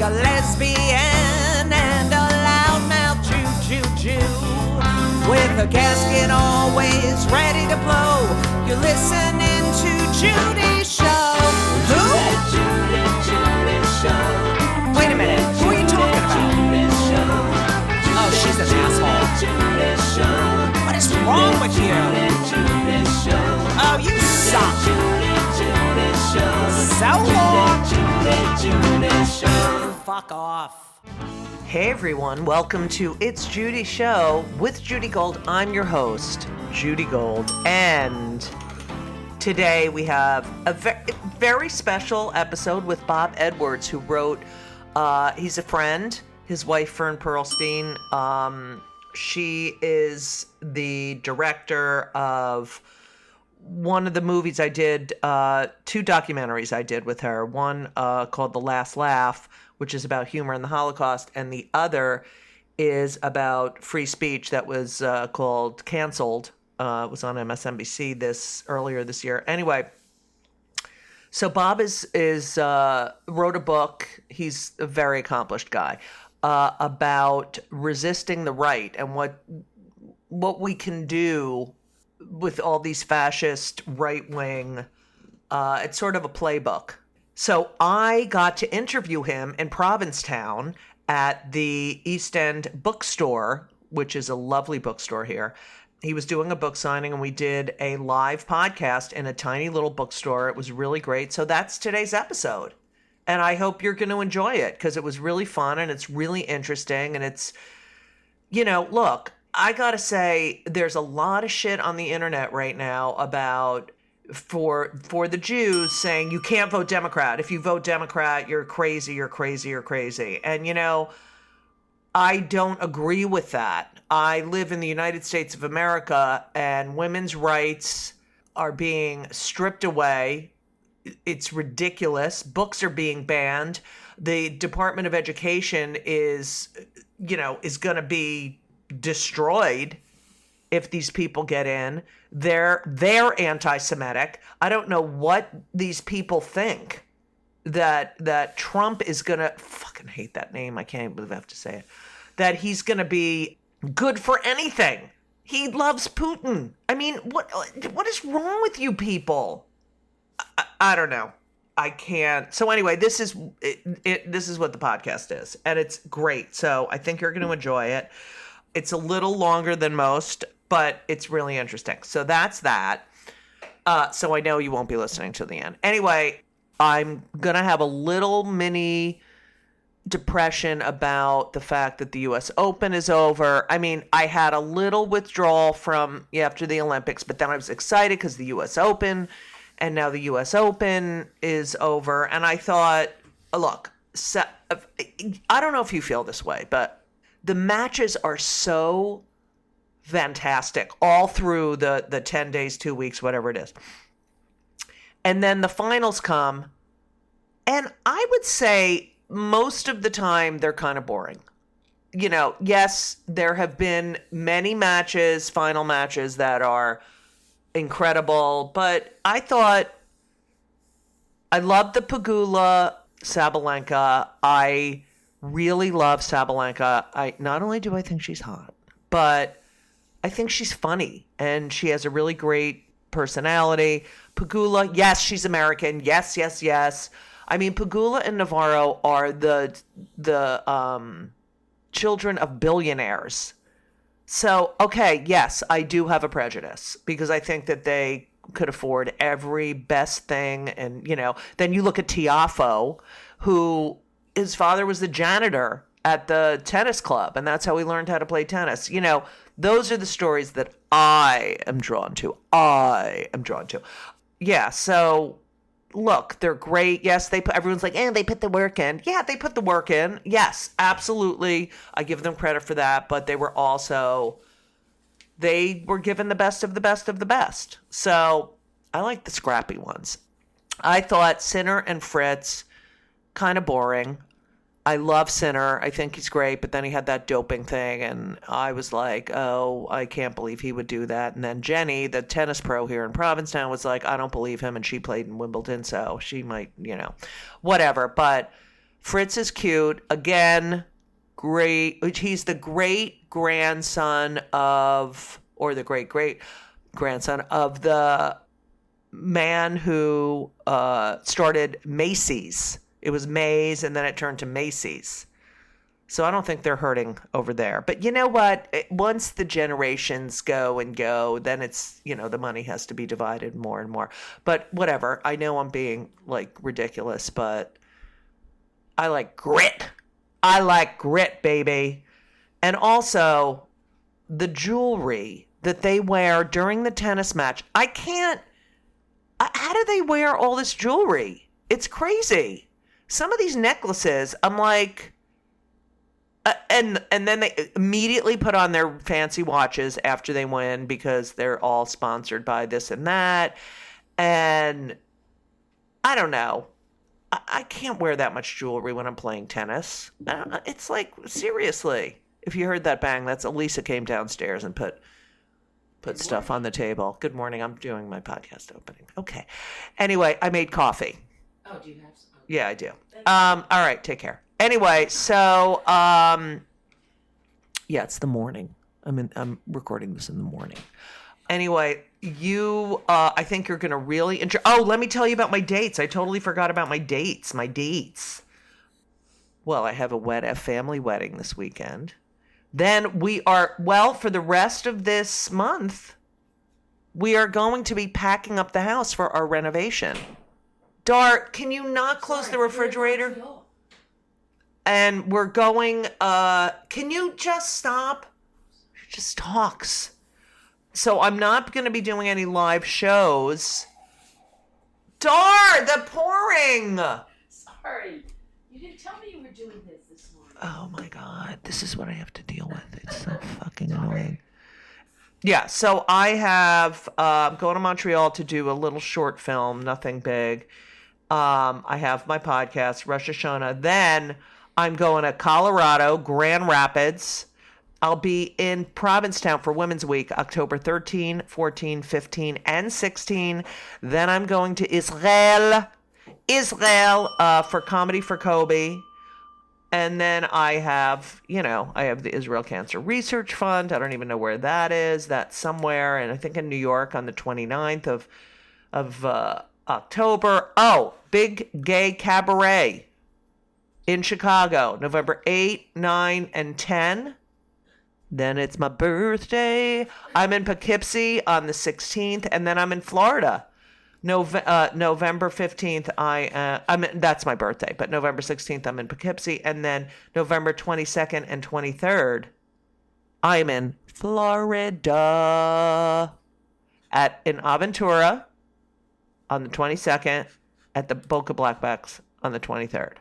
a lesbian and a loudmouth Jew. With a gasket always ready to blow, you're listening to Judy Show. Who? Judy Show. Wait a minute, who are you talking about? Oh, she's an asshole. What is wrong with you? Oh, you suck. So long. Fuck off. Hey everyone, welcome to It's Judy Show with Judy Gold. I'm your host, Judy Gold, and today we have a very special episode with Bob Edwards, who wrote, he's a friend, his wife Fern Perlstein. She is the director of one of the movies I did, two documentaries I did with her. One called The Last Laugh, which is about humor in the Holocaust, and the other is about free speech that was called Canceled. It was on MSNBC earlier this year. Anyway, so Bob wrote a book. He's a very accomplished guy about resisting the right and what we can do with all these fascist right-wing. It's sort of a playbook. So I got to interview him in Provincetown at the East End Bookstore, which is a lovely bookstore here. He was doing a book signing, and we did a live podcast in a tiny little bookstore. It was really great. So that's today's episode. And I hope you're going to enjoy it because it was really fun and it's really interesting. And it's, look, I got to say, there's a lot of shit on the internet right now about for the Jews saying you can't vote Democrat. If you vote Democrat, you're crazy. And, I don't agree with that. I live in the United States of America, and women's rights are being stripped away. It's ridiculous. Books are being banned. The Department of Education is going to be destroyed if these people get in. They're anti-Semitic. I don't know what these people think that Trump is gonna, fucking hate that name, I can't believe I have to say it, that he's gonna be good for anything. He loves Putin. I mean, what is wrong with you people? I don't know. I can't. So anyway, this is what the podcast is, and it's great. So I think you're going to enjoy it. It's a little longer than most, but it's really interesting. So that's that. So I know you won't be listening to the end. Anyway, I'm going to have a little mini depression about the fact that the U.S. Open is over. I mean, I had a little withdrawal from after the Olympics, but then I was excited because the U.S. Open, and now the U.S. Open is over. And I thought, look, I don't know if you feel this way, but the matches are so fantastic all through the 10 days, 2 weeks, whatever it is. And then the finals come, and I would say most of the time they're kind of boring. Yes, there have been many matches, final matches, that are incredible, but I thought I loved the Pegula Sabalenka. I really love Sabalenka. Not only do I think she's hot, but I think she's funny and she has a really great personality. Pegula, yes, she's American. Yes. I mean, Pegula and Navarro are the children of billionaires. So, okay, yes, I do have a prejudice because I think that they could afford every best thing. And, then you look at Tiafoe, who his father was the janitor at the tennis club, and that's how he learned how to play tennis. Those are the stories that I am drawn to. Yeah, so look, they're great. Yes, everyone's like, they put the work in. Yeah, they put the work in. Yes, absolutely. I give them credit for that, but they were given the best of the best of the best. So I like the scrappy ones. I thought Sinner and Fritz, kind of boring. I love Sinner. I think he's great, but then he had that doping thing, and I was like, oh, I can't believe he would do that. And then Jenny, the tennis pro here in Provincetown, was like, I don't believe him, and she played in Wimbledon, so she might, whatever. But Fritz is cute. Again, great. He's the great grandson of, or the great grandson of the man who started Macy's. It was Mays, and then it turned to Macy's. So I don't think they're hurting over there. But you know what? Once the generations go, then it's, the money has to be divided more and more. But whatever. I know I'm being, ridiculous, but I like grit. I like grit, baby. And also, the jewelry that they wear during the tennis match. How do they wear all this jewelry? It's crazy. Some of these necklaces, I'm like... and then they immediately put on their fancy watches after they win because they're all sponsored by this and that. And I don't know. I can't wear that much jewelry when I'm playing tennis. It's like, seriously. If you heard that bang, that's Elisa came downstairs and put stuff on the table. Good morning. I'm doing my podcast opening. Okay. Anyway, I made coffee. Oh, do you have some? Yeah, I do. All right. Take care. Anyway, so yeah, it's the morning. I'm recording this in the morning. Anyway, I think you're gonna really enjoy. Oh, let me tell you about my dates. I totally forgot about my dates. Well, I have a family wedding this weekend. Then for the rest of this month, we are going to be packing up the house for our renovation. Dart, can you not close the refrigerator? And we're going, can you just stop? She just talks. So I'm not going to be doing any live shows. Dar, the pouring. Sorry. You didn't tell me you were doing this morning. Oh my God. This is what I have to deal with. It's so fucking annoying. Yeah, so I have, going to Montreal to do a little short film, nothing big. I have my podcast, Rosh Hashanah. Then I'm going to Colorado, Grand Rapids. I'll be in Provincetown for Women's Week, October 13, 14, 15, and 16. Then I'm going to Israel for Comedy for Kobe. And then I have the Israel Cancer Research Fund. I don't even know where that is. That's somewhere, and I think in New York on the 29th of October. Oh, Big Gay Cabaret in Chicago, November 8, 9, and 10. Then it's my birthday. I'm in Poughkeepsie on the 16th, and then I'm in Florida. November 15th, that's my birthday, but November 16th, I'm in Poughkeepsie, and then November 22nd and 23rd, I'm in Florida in Aventura on the 22nd, at the Boca Blackbacks on the 23rd.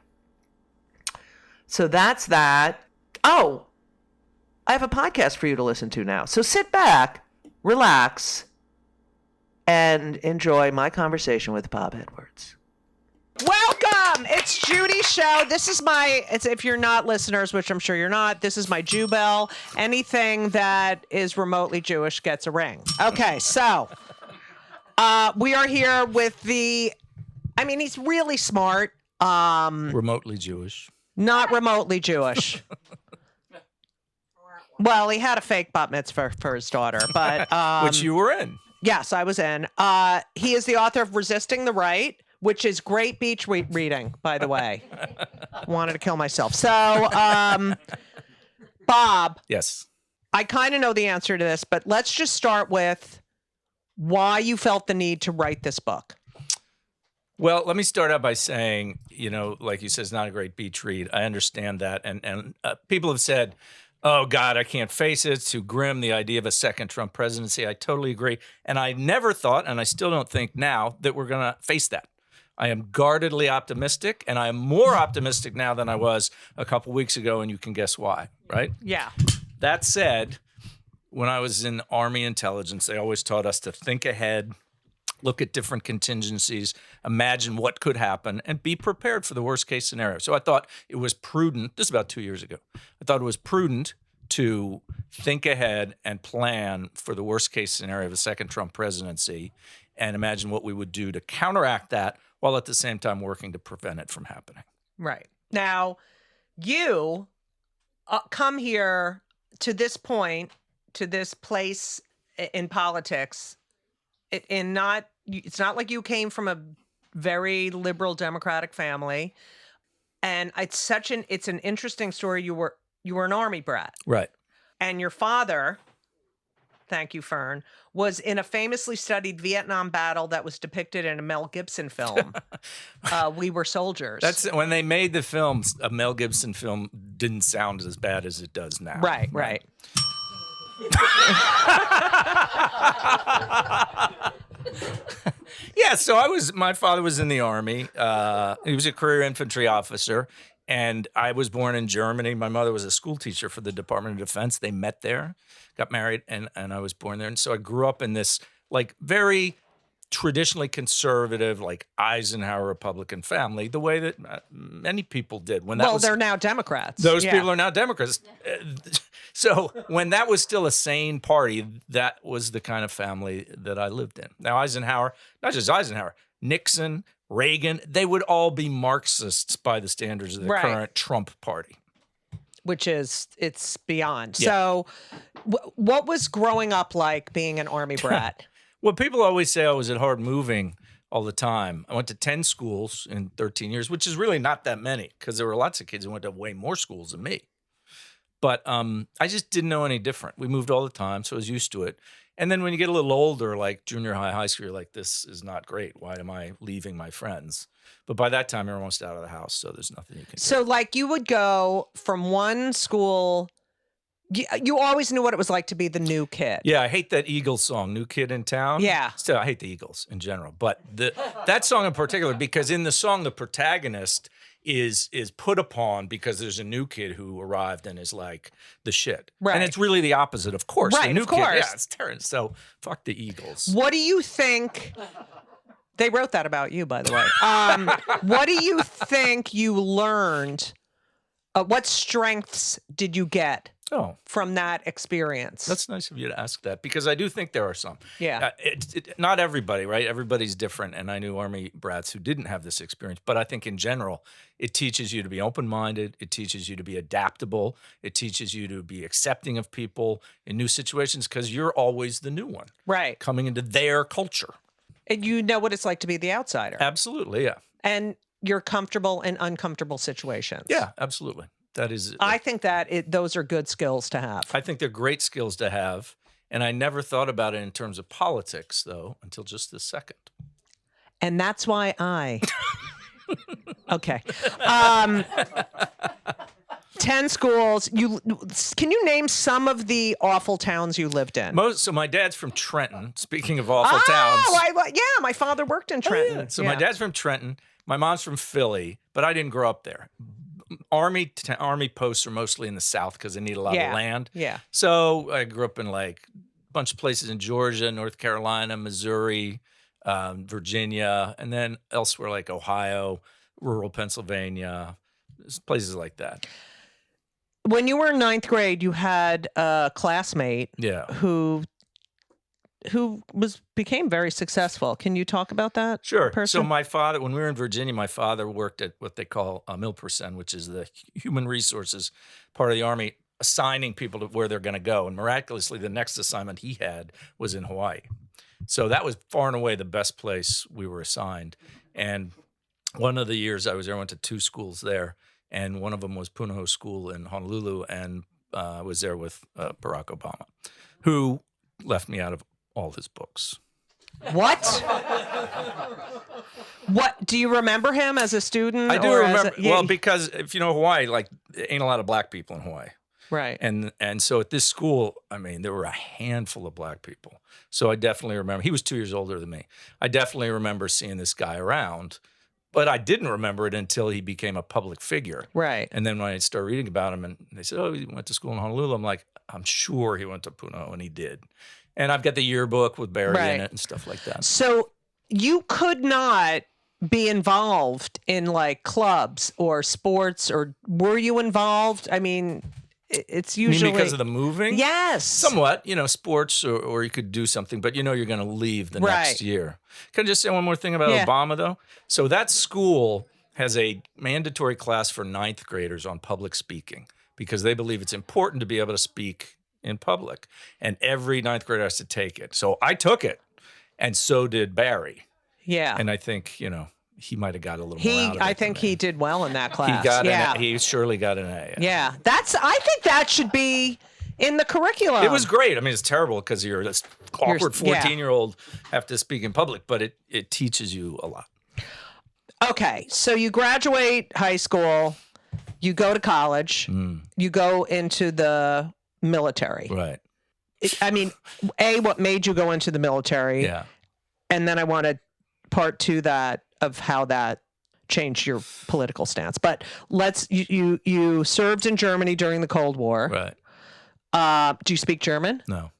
So that's that. Oh, I have a podcast for you to listen to now. So sit back, relax, and enjoy my conversation with Bob Edwards. Welcome! It's Judy's show. This is if you're not listeners, which I'm sure you're not, this is my Jew bell. Anything that is remotely Jewish gets a ring. Okay, so we are here with he's really smart. Remotely Jewish. Not remotely Jewish. Well, he had a fake bat mitzvah for his daughter, but which you were in. Yes, I was in. He is the author of Resisting the Right, which is great beach reading, by the way. Wanted to kill myself. So, Bob. Yes. I kind of know the answer to this, but let's just start with why you felt the need to write this book. Well, let me start out by saying, like you said, it's not a great beach read. I understand that. And people have said, oh, God, I can't face it. It's too grim, the idea of a second Trump presidency. I totally agree. And I never thought, and I still don't think now, that we're going to face that. I am guardedly optimistic, and I am more optimistic now than I was a couple weeks ago, and you can guess why, right? Yeah. That said, when I was in Army intelligence, they always taught us to think ahead, look at different contingencies, imagine what could happen, and be prepared for the worst case scenario. So I thought it was prudent, this is about 2 years ago, I thought it was prudent to think ahead and plan for the worst case scenario of a second Trump presidency and imagine what we would do to counteract that while at the same time working to prevent it from happening. Right. Now, you come here to this point, to this place in politics. It's not like you came from a very liberal Democratic family, and it's an interesting story. You were an Army brat, Right. and your father, thank you, Fern, was in a famously studied Vietnam battle that was depicted in a Mel Gibson film. We Were Soldiers. That's when they made the films. A Mel Gibson film didn't sound as bad as it does now. Right. Yeah, so my father was in the Army. He was a career infantry officer, and I was born in Germany. My mother was a school teacher for the Department of Defense. They met there, got married, and I was born there. And so I grew up in this like very traditionally conservative, like Eisenhower Republican family, the way that many people did. They're now Democrats. Those people are now Democrats. So when that was still a sane party, that was the kind of family that I lived in. Now Eisenhower, not just Eisenhower, Nixon, Reagan, they would all be Marxists by the standards of the current Trump party. Which is, it's beyond. Yeah. So what was growing up like being an Army brat? Well, people always say I was at hard moving all the time. I went to 10 schools in 13 years, which is really not that many because there were lots of kids who went to way more schools than me. But I just didn't know any different. We moved all the time, so I was used to it. And then when you get a little older, like junior high, high school, you're like, this is not great. Why am I leaving my friends? But by that time, you're almost out of the house, so there's nothing you can do. So like you would go from one school, you always knew what it was like to be the new kid. Yeah, I hate that Eagles song, New Kid in Town. Yeah. Still, I hate the Eagles in general. But that song in particular, because in the song, the protagonist is put upon because there's a new kid who arrived and is like the shit. Right. And it's really the opposite, of course. Right, the new of course. kid, yeah, it's terrible. So fuck the Eagles. What do you think? They wrote that about you, by the way. What do you think you learned? What strengths did you get from that experience? That's nice of you to ask that because I do think there are some. Yeah. Not everybody, right? Everybody's different. And I knew Army brats who didn't have this experience. But I think in general, it teaches you to be open-minded. It teaches you to be adaptable. It teaches you to be accepting of people in new situations because you're always the new one. Right. Coming into their culture. And you know what it's like to be the outsider. Absolutely, yeah. And you're comfortable in uncomfortable situations. Yeah, absolutely. That is. I think that those are good skills to have. I think they're great skills to have. And I never thought about it in terms of politics, though, until just this second. And that's why I... Okay. 10 schools. Can you name some of the awful towns you lived in? So my dad's from Trenton. Speaking of awful towns. Yeah, my father worked in Trenton. Oh, yeah. So my dad's from Trenton. My mom's from Philly, but I didn't grow up there. Army posts are mostly in the South because they need a lot of land. Yeah. So I grew up in like a bunch of places in Georgia, North Carolina, Missouri, Virginia, and then elsewhere like Ohio, rural Pennsylvania, places like that. When you were in ninth grade, you had a classmate who became very successful. Can you talk about that? Sure. person? So my father, when we were in Virginia, my father worked at what they call Milpersen, which is the human resources part of the Army, assigning people to where they're going to go. And miraculously, the next assignment he had was in Hawaii. So that was far and away the best place we were assigned. And one of the years I was there, I went to 2 schools there. And one of them was Punahou School in Honolulu, and I was there with Barack Obama, who left me out of all his books. What? What? Do you remember him as a student? I do remember. Well, because if you know Hawaii, like, there ain't a lot of black people in Hawaii. Right. And so at this school, I mean, there were a handful of black people. So I definitely remember. He was 2 years older than me. I definitely remember seeing this guy around. But I didn't remember it until he became a public figure. Right. And then when I started reading about him and they said, oh, he went to school in Honolulu, I'm like, I'm sure he went to Punahou, and he did. And I've got the yearbook with Barry in it and stuff like that. So you could not be involved in like clubs or sports, or were you involved? I mean, it's usually... You mean because of the moving? Yes. Somewhat, sports, or you could do something, but you're going to leave the next year. Can I just say one more thing about Obama, though? So that school has a mandatory class for ninth graders on public speaking because they believe it's important to be able to speak in public. And every ninth grader has to take it. So I took it, and so did Barry. Yeah. And I think, he might have got a little more out of it I think than me. he did well in that class. He got yeah. he surely got an A. Yeah. I think that should be in the curriculum. It was great. I mean, it's terrible because you're this awkward 14-year-old have to speak in public, but it teaches you a lot. Okay. So you graduate high school, you go to college, you go into the military. Right. I mean, what made you go into the military? Yeah. And then I wanted part two of how that changed your political stance. But you served in Germany during the Cold War. Right. Do you speak German? No.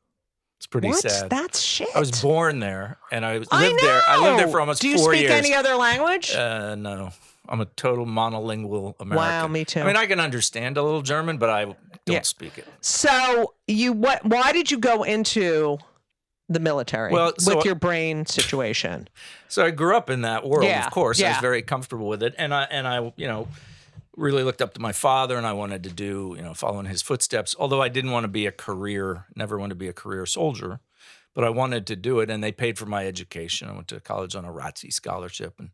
It's pretty sad. That's shit. I was born there, and I lived know. there. I lived there for almost 4 years. Do you speak any other language? No. I'm a total monolingual American. Wow, me too. I mean, I can understand a little German, but I don't speak it. So why did you go into the military with your brain situation? So I grew up in that world, of course. Yeah. I was very comfortable with it. And I really looked up to my father, and I wanted to do, follow in his footsteps. Although I didn't want to be never wanted to be a career soldier, but I wanted to do it. And they paid for my education. I went to college on a ROTC scholarship. And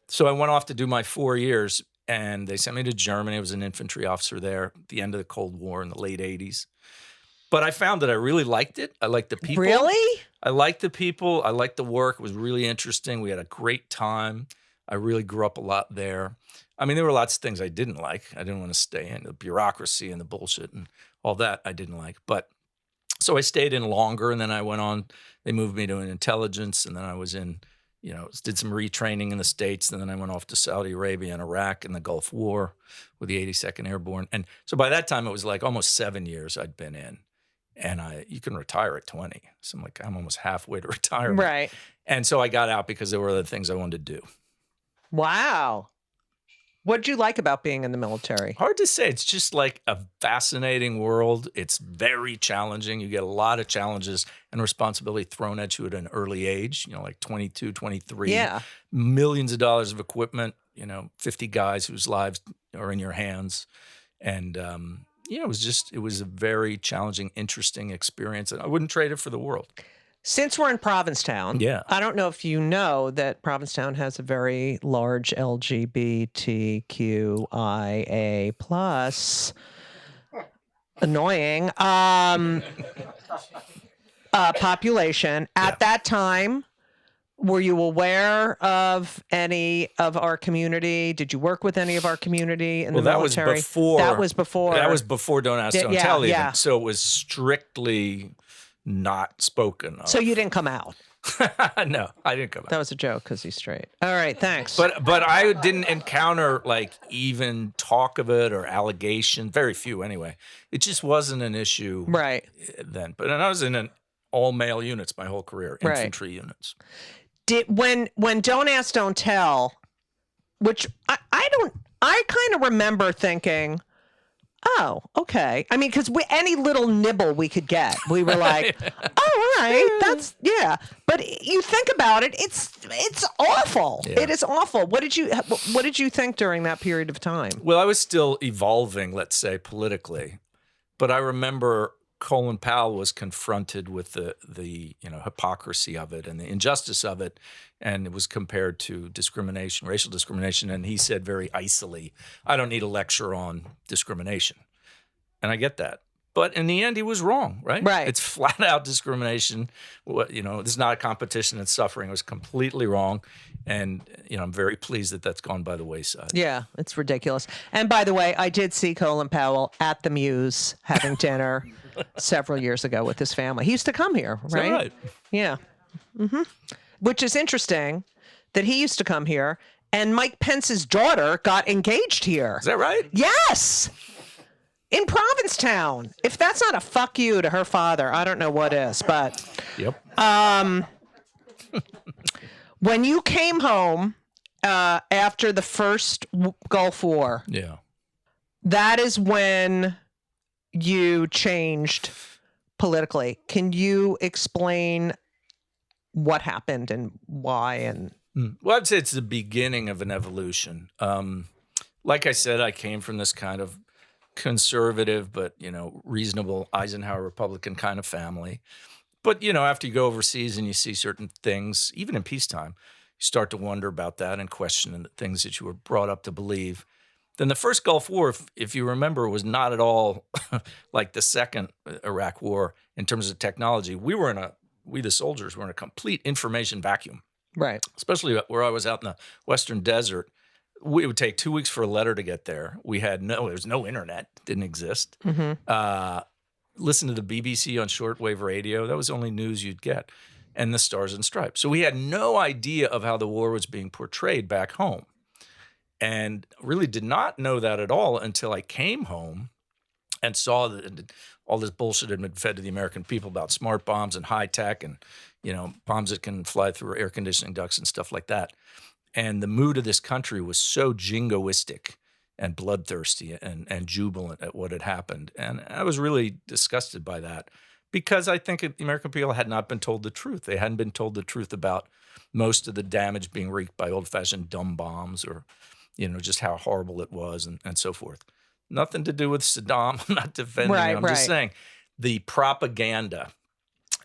so I went off to do my 4 years, and they sent me to Germany. I was an infantry officer there at the end of the Cold War in the late 80s. But I found that I really liked it. I liked the people. Really? I liked the people. I liked the work. It was really interesting. We had a great time. I really grew up a lot there. I mean, there were lots of things I didn't like. I didn't want to stay in the bureaucracy and the bullshit and all that I didn't like. But so I stayed in longer, and then I went on. They moved me to an intelligence, and then I was in, did some retraining in the States, and then I went off to Saudi Arabia and Iraq in the Gulf War with the 82nd Airborne. And so by that time, it was like almost 7 years I'd been in. And you can retire at 20. So I'm almost halfway to retirement. Right. And so I got out because there were other things I wanted to do. Wow. What did you like about being in the military? Hard to say. It's just like a fascinating world. It's very challenging. You get a lot of challenges and responsibility thrown at you at an early age, like 22, 23. Yeah. Millions of dollars of equipment, 50 guys whose lives are in your hands. And, it was a very challenging, interesting experience. And I wouldn't trade it for the world. Since we're in Provincetown, Yeah. I don't know if you know that Provincetown has a very large LGBTQIA plus annoying population. At that time, were you aware of any of our community? Did you work with any of our community in the military? That was before. That was before. That was before Don't Ask, Don't Yeah, Tell even. yeah. So it was strictly not spoken of. So you didn't come out. No, I didn't come out. That was a joke because he's straight. All right, thanks. But I didn't encounter even talk of it or allegation. Very few anyway. It just wasn't an issue right then. But I was in an all male units my whole career, infantry units. When Don't Ask, Don't Tell, which I kind of remember thinking, oh, okay. I mean, because any little nibble we could get, we were like, oh, all right, that's, yeah. But you think about it, it's awful. Yeah. It is awful. What did you think during that period of time? Well, I was still evolving, let's say, politically. But I remember Colin Powell was confronted with the hypocrisy of it and the injustice of it, and it was compared to discrimination, racial discrimination, and he said very icily, I don't need a lecture on discrimination. And I get that. But in the end, he was wrong, right? Right. It's flat out discrimination. It's not a competition, it's suffering. It was completely wrong. And, I'm very pleased that that's gone by the wayside. Yeah, it's ridiculous. And by the way, I did see Colin Powell at the Muse having dinner several years ago with his family. He used to come here, Is that right? right? Yeah. Mm-hmm. Which is interesting that he used to come here, and Mike Pence's daughter got engaged here. Is that right? Yes. In Provincetown. If that's not a fuck you to her father, I don't know what is. But Yep. when you came home after the first Gulf War, Yeah. that is when you changed politically. Can you explain what happened and why? And Well, I'd say it's the beginning of an evolution. Like I said, I came from this kind of conservative but reasonable Eisenhower Republican kind of family. But after you go overseas and you see certain things, even in peacetime, you start to wonder about that and question the things that you were brought up to believe. Then the first Gulf War, if you remember, was not at all like the second Iraq War in terms of technology. We the soldiers were in a complete information vacuum. Right. Especially where I was out in the Western Desert. It would take 2 weeks for a letter to get there. There was no internet, didn't exist. Mm-hmm. Listen to the BBC on shortwave radio. That was the only news you'd get. And the Stars and Stripes. So we had no idea of how the war was being portrayed back home. And really did not know that at all until I came home and saw that all this bullshit had been fed to the American people about smart bombs and high tech and, bombs that can fly through air conditioning ducts and stuff like that. And the mood of this country was so jingoistic and bloodthirsty and jubilant at what had happened. And I was really disgusted by that because I think the American people had not been told the truth. They hadn't been told the truth about most of the damage being wreaked by old-fashioned dumb bombs or, just how horrible it was and so forth. Nothing to do with Saddam. I'm not defending him. I'm just saying the propaganda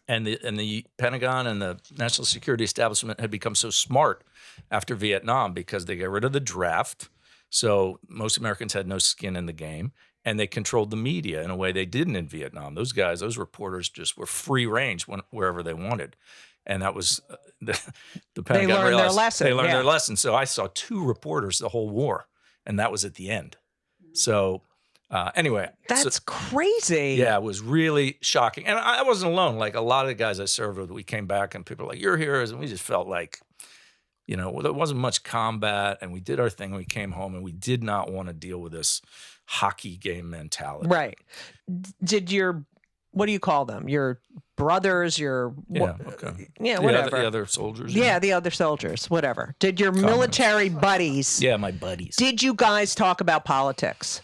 and the Pentagon and the national security establishment had become so smart after Vietnam because they got rid of the draft. So most Americans had no skin in the game, and they controlled the media in a way they didn't in Vietnam. Those reporters just were free range wherever they wanted. And that was the Pentagon. They learned their lesson. They learned their lesson. So I saw 2 reporters the whole war, and that was at the end. So anyway. That's crazy. Yeah, it was really shocking. And I wasn't alone. Like a lot of the guys I served with, we came back and people were like, "You're heroes." And we just felt like, there wasn't much combat and we did our thing and we came home and we did not want to deal with this hockey game mentality. Right. Did what do you call them? Your brothers, whatever. The other soldiers. Yeah, the other soldiers, whatever. Did your military buddies? Yeah, my buddies. Did you guys talk about politics?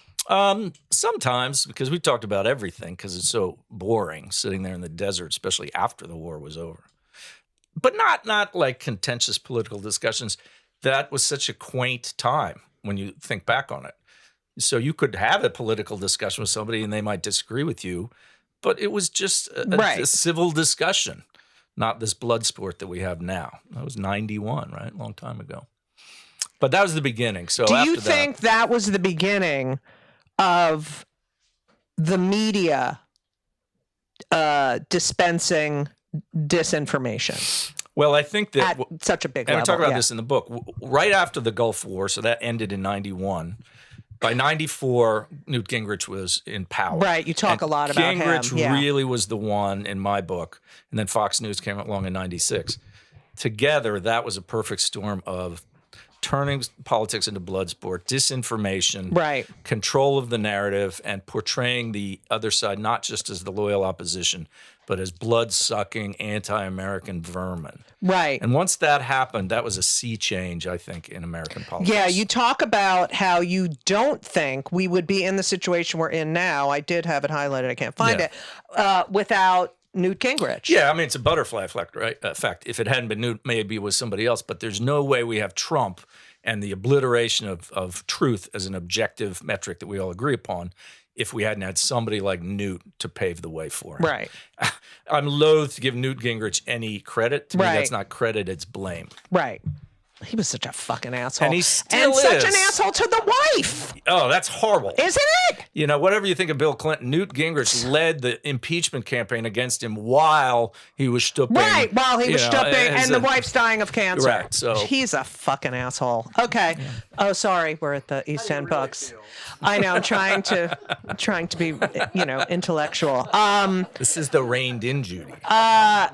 Sometimes, because we talked about everything because it's so boring sitting there in the desert, especially after the war was over. But not like contentious political discussions. That was such a quaint time when you think back on it. So you could have a political discussion with somebody and they might disagree with you, but it was just a civil discussion, not this blood sport that we have now. That was 91, right? A long time ago. But that was the beginning. So do you think that was the beginning of the media dispensing disinformation? Well, I think that at such a big and level. we talk about this in the book. Right after the Gulf War, so that ended in 91. By 94, Newt Gingrich was in power. Right, you talk a lot about him. Gingrich really was the one in my book, and then Fox News came along in 96. Together, that was a perfect storm of turning politics into blood sport, disinformation, control of the narrative, and portraying the other side not just as the loyal opposition, but as blood-sucking, anti-American vermin. Right. And once that happened, that was a sea change, I think, in American politics. Yeah, you talk about how you don't think we would be in the situation we're in now. I did have it highlighted. I can't find it. Without Newt Gingrich. Yeah, I mean, it's a butterfly effect, right? If it hadn't been Newt, maybe it was somebody else. But there's no way we have Trump and the obliteration of truth as an objective metric that we all agree upon if we hadn't had somebody like Newt to pave the way for him. Right. I'm loath to give Newt Gingrich any credit. To me, that's not credit, it's blame. Right. He was such a fucking asshole. And he still is. Such an asshole to the wife. Oh, that's horrible. Isn't it? Whatever you think of Bill Clinton, Newt Gingrich led the impeachment campaign against him while he was stooping. Right, while he was stooping, and the wife's dying of cancer. Right, so. He's a fucking asshole. Okay. Yeah. Oh, sorry, we're at the East End Bucks. I know, I'm trying to be, intellectual. This is the reined in Judy. Yeah,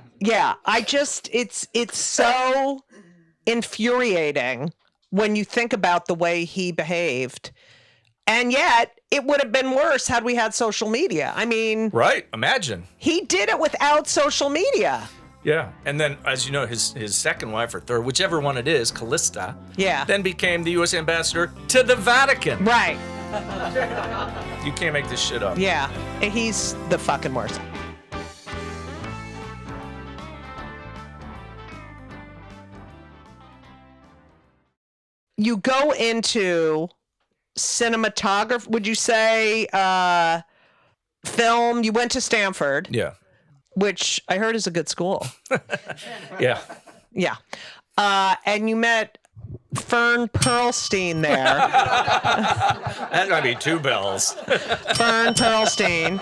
it's so infuriating when you think about the way he behaved. And yet, it would have been worse had we had social media. I mean... Right, imagine. He did it without social media. Yeah, and then, as you know, his second wife or third, whichever one it is, Callista, then became the U.S. ambassador to the Vatican. Right. You can't make this shit up. Yeah, he's the fucking worst. you go into cinematography, would you say film? You went to Stanford, Yeah. which I heard is a good school. Yeah. Yeah. And you met Fern Perlstein there. That might be 2 bells. Fern Perlstein.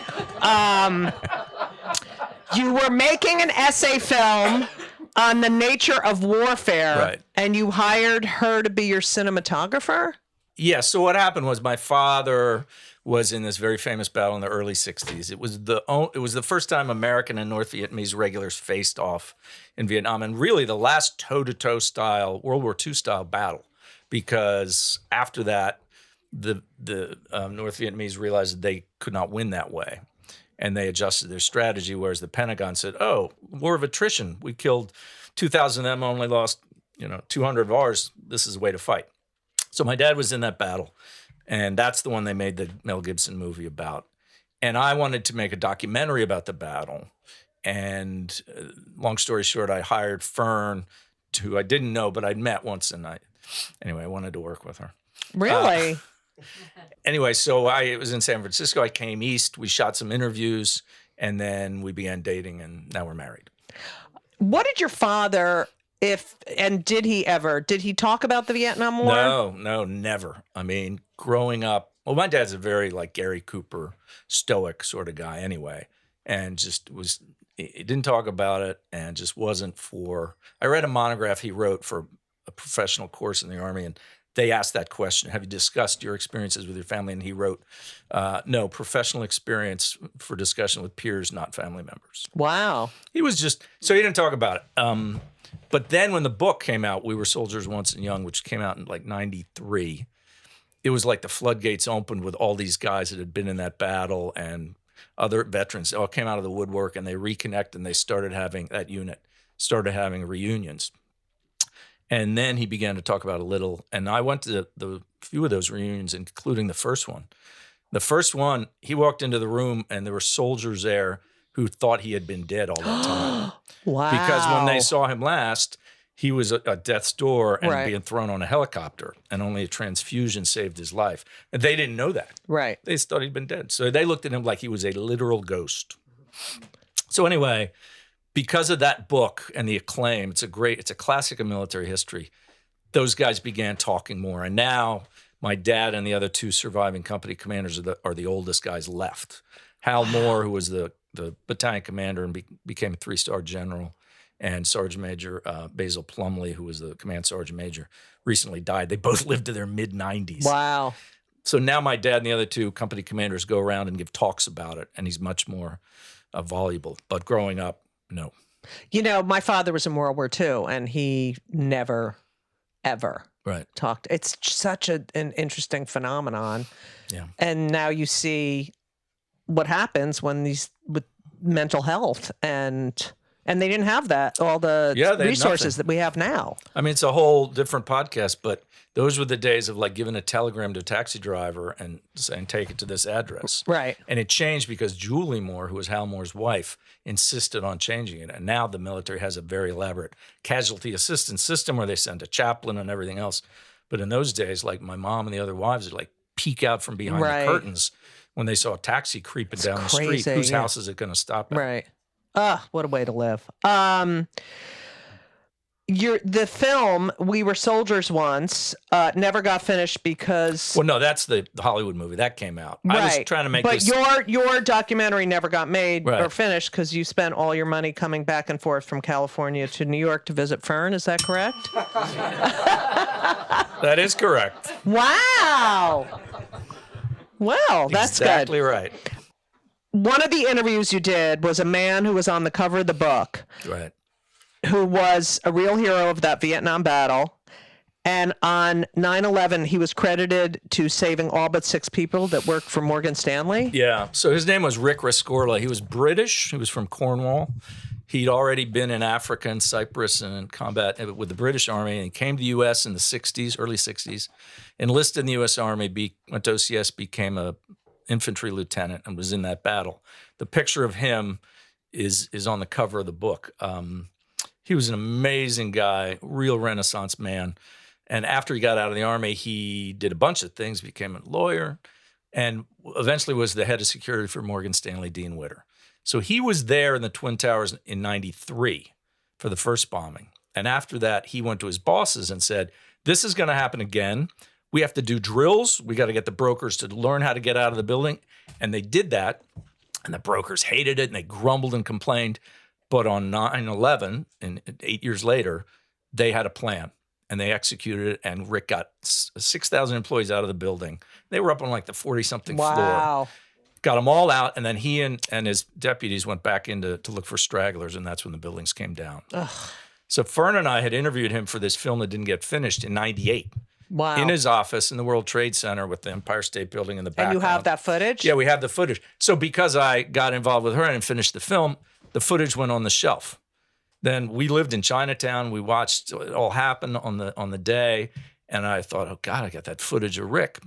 You were making an essay film on the nature of warfare, Right. and you hired her to be your cinematographer? Yeah. So what happened was my father was in this very famous battle in the early 60s. It was the first time American and North Vietnamese regulars faced off in Vietnam, and really the last toe-to-toe style, World War II style battle, because after that, the North Vietnamese realized that they could not win that way, and they adjusted their strategy, whereas the Pentagon said, oh, war of attrition. We killed 2,000 of them, only lost 200 of ours. This is the way to fight. So my dad was in that battle, and that's the one they made the Mel Gibson movie about. And I wanted to make a documentary about the battle. And long story short, I hired Fern, who I didn't know, but I'd met once, and I wanted to work with her. Really? Anyway, so I was in San Francisco. I came east. We shot some interviews, and then we began dating, and now we're married. What did your father, did he talk about the Vietnam War? No, never. I mean, growing up, well, my dad's a very Gary Cooper, stoic sort of guy anyway, and he didn't talk about it, and just wasn't for. I read a monograph he wrote for a professional course in the Army, and they asked that question: have you discussed your experiences with your family? And he wrote, no, professional experience for discussion with peers, not family members. Wow. He was so he didn't talk about it. But then when the book came out, We Were Soldiers Once and Young, which came out in 93, it was like the floodgates opened with all these guys that had been in that battle and other veterans. They all came out of the woodwork, and they reconnected, and they started having reunions. And then he began to talk about a little, and I went to the few of those reunions, including the first one. The first one, he walked into the room, and there were soldiers there who thought he had been dead all that time. Wow. Because when they saw him last, he was at death's door and Right. being thrown on a helicopter, and only a transfusion saved his life. And they didn't know that. Right. They just thought he'd been dead. So they looked at him like he was a literal ghost. So anyway, because of that book and the acclaim, it's a classic of military history. Those guys began talking more. And now my dad and the other 2 surviving company commanders are the oldest guys left. Hal Moore, who was the battalion commander and became a 3-star general, and Sergeant Major Basil Plumley, who was the command sergeant major, recently died. They both lived to their mid-90s. Wow. So now my dad and the other 2 company commanders go around and give talks about it, and he's much more voluble. But growing up, no. My father was in World War II, and he never, ever Right. talked. It's such an interesting phenomenon. Yeah. And now you see what happens with mental health, and they didn't have that, all the They had resources nothing. that we have now. I mean, it's a whole different podcast, but those were the days of giving a telegram to a taxi driver and saying, take it to this address. Right. And it changed because Julie Moore, who was Hal Moore's wife, insisted on changing it. And now the military has a very elaborate casualty assistance system where they send a chaplain and everything else. But in those days, my mom and the other wives would peek out from behind Right. the curtains when they saw a taxi creeping down the street. crazy, Whose yeah. house is it going to stop at? Right. What a way to live. The film We Were Soldiers Once never got finished because Well, no, that's the Hollywood movie that came out. I was trying to make but this. your documentary never got made Right. or finished because you spent all your money coming back and forth from California to New York to visit Fern. Is that correct? That is correct. Wow. Well, that's exactly good. right. One of the interviews you did was a man who was on the cover of the book, Right. who was a real hero of that Vietnam battle. And on 9/11, he was credited to saving all but 6 people that worked for Morgan Stanley. Yeah. So his name was Rick Rescorla. He was British. He was from Cornwall. He'd already been in Africa and Cyprus and in combat with the British Army, and he came to the U.S. in the 60s, early 60s, enlisted in the U.S. Army, went to OCS, became a infantry lieutenant, and was in that battle. The picture of him is on the cover of the book. He was an amazing guy, real Renaissance man. And after he got out of the Army, he did a bunch of things, became a lawyer, and eventually was the head of security for Morgan Stanley Dean Witter. So he was there in the Twin Towers in 93 for the first bombing. And after that, he went to his bosses and said, this is going to happen again. We have to do drills. We got to get the brokers to learn how to get out of the building. And they did that. And the brokers hated it and they grumbled and complained. But on 9/11, and 8 years later, they had a plan and they executed it. And Rick got 6,000 employees out of the building. They were up on like the 40-something floor. Wow. Got them all out. And then he and his deputies went back in to look for stragglers. And that's when the buildings came down. Ugh. So Fern and I had interviewed him for this film that didn't get finished in 98. Wow. In his office in the World Trade Center with the Empire State Building in the background. And you have that footage? Yeah, we have the footage. So because I got involved with her and finished the film, the footage went on the shelf. Then we lived in Chinatown. We watched it all happen on the day. And I thought, oh, God, I got that footage of Rick.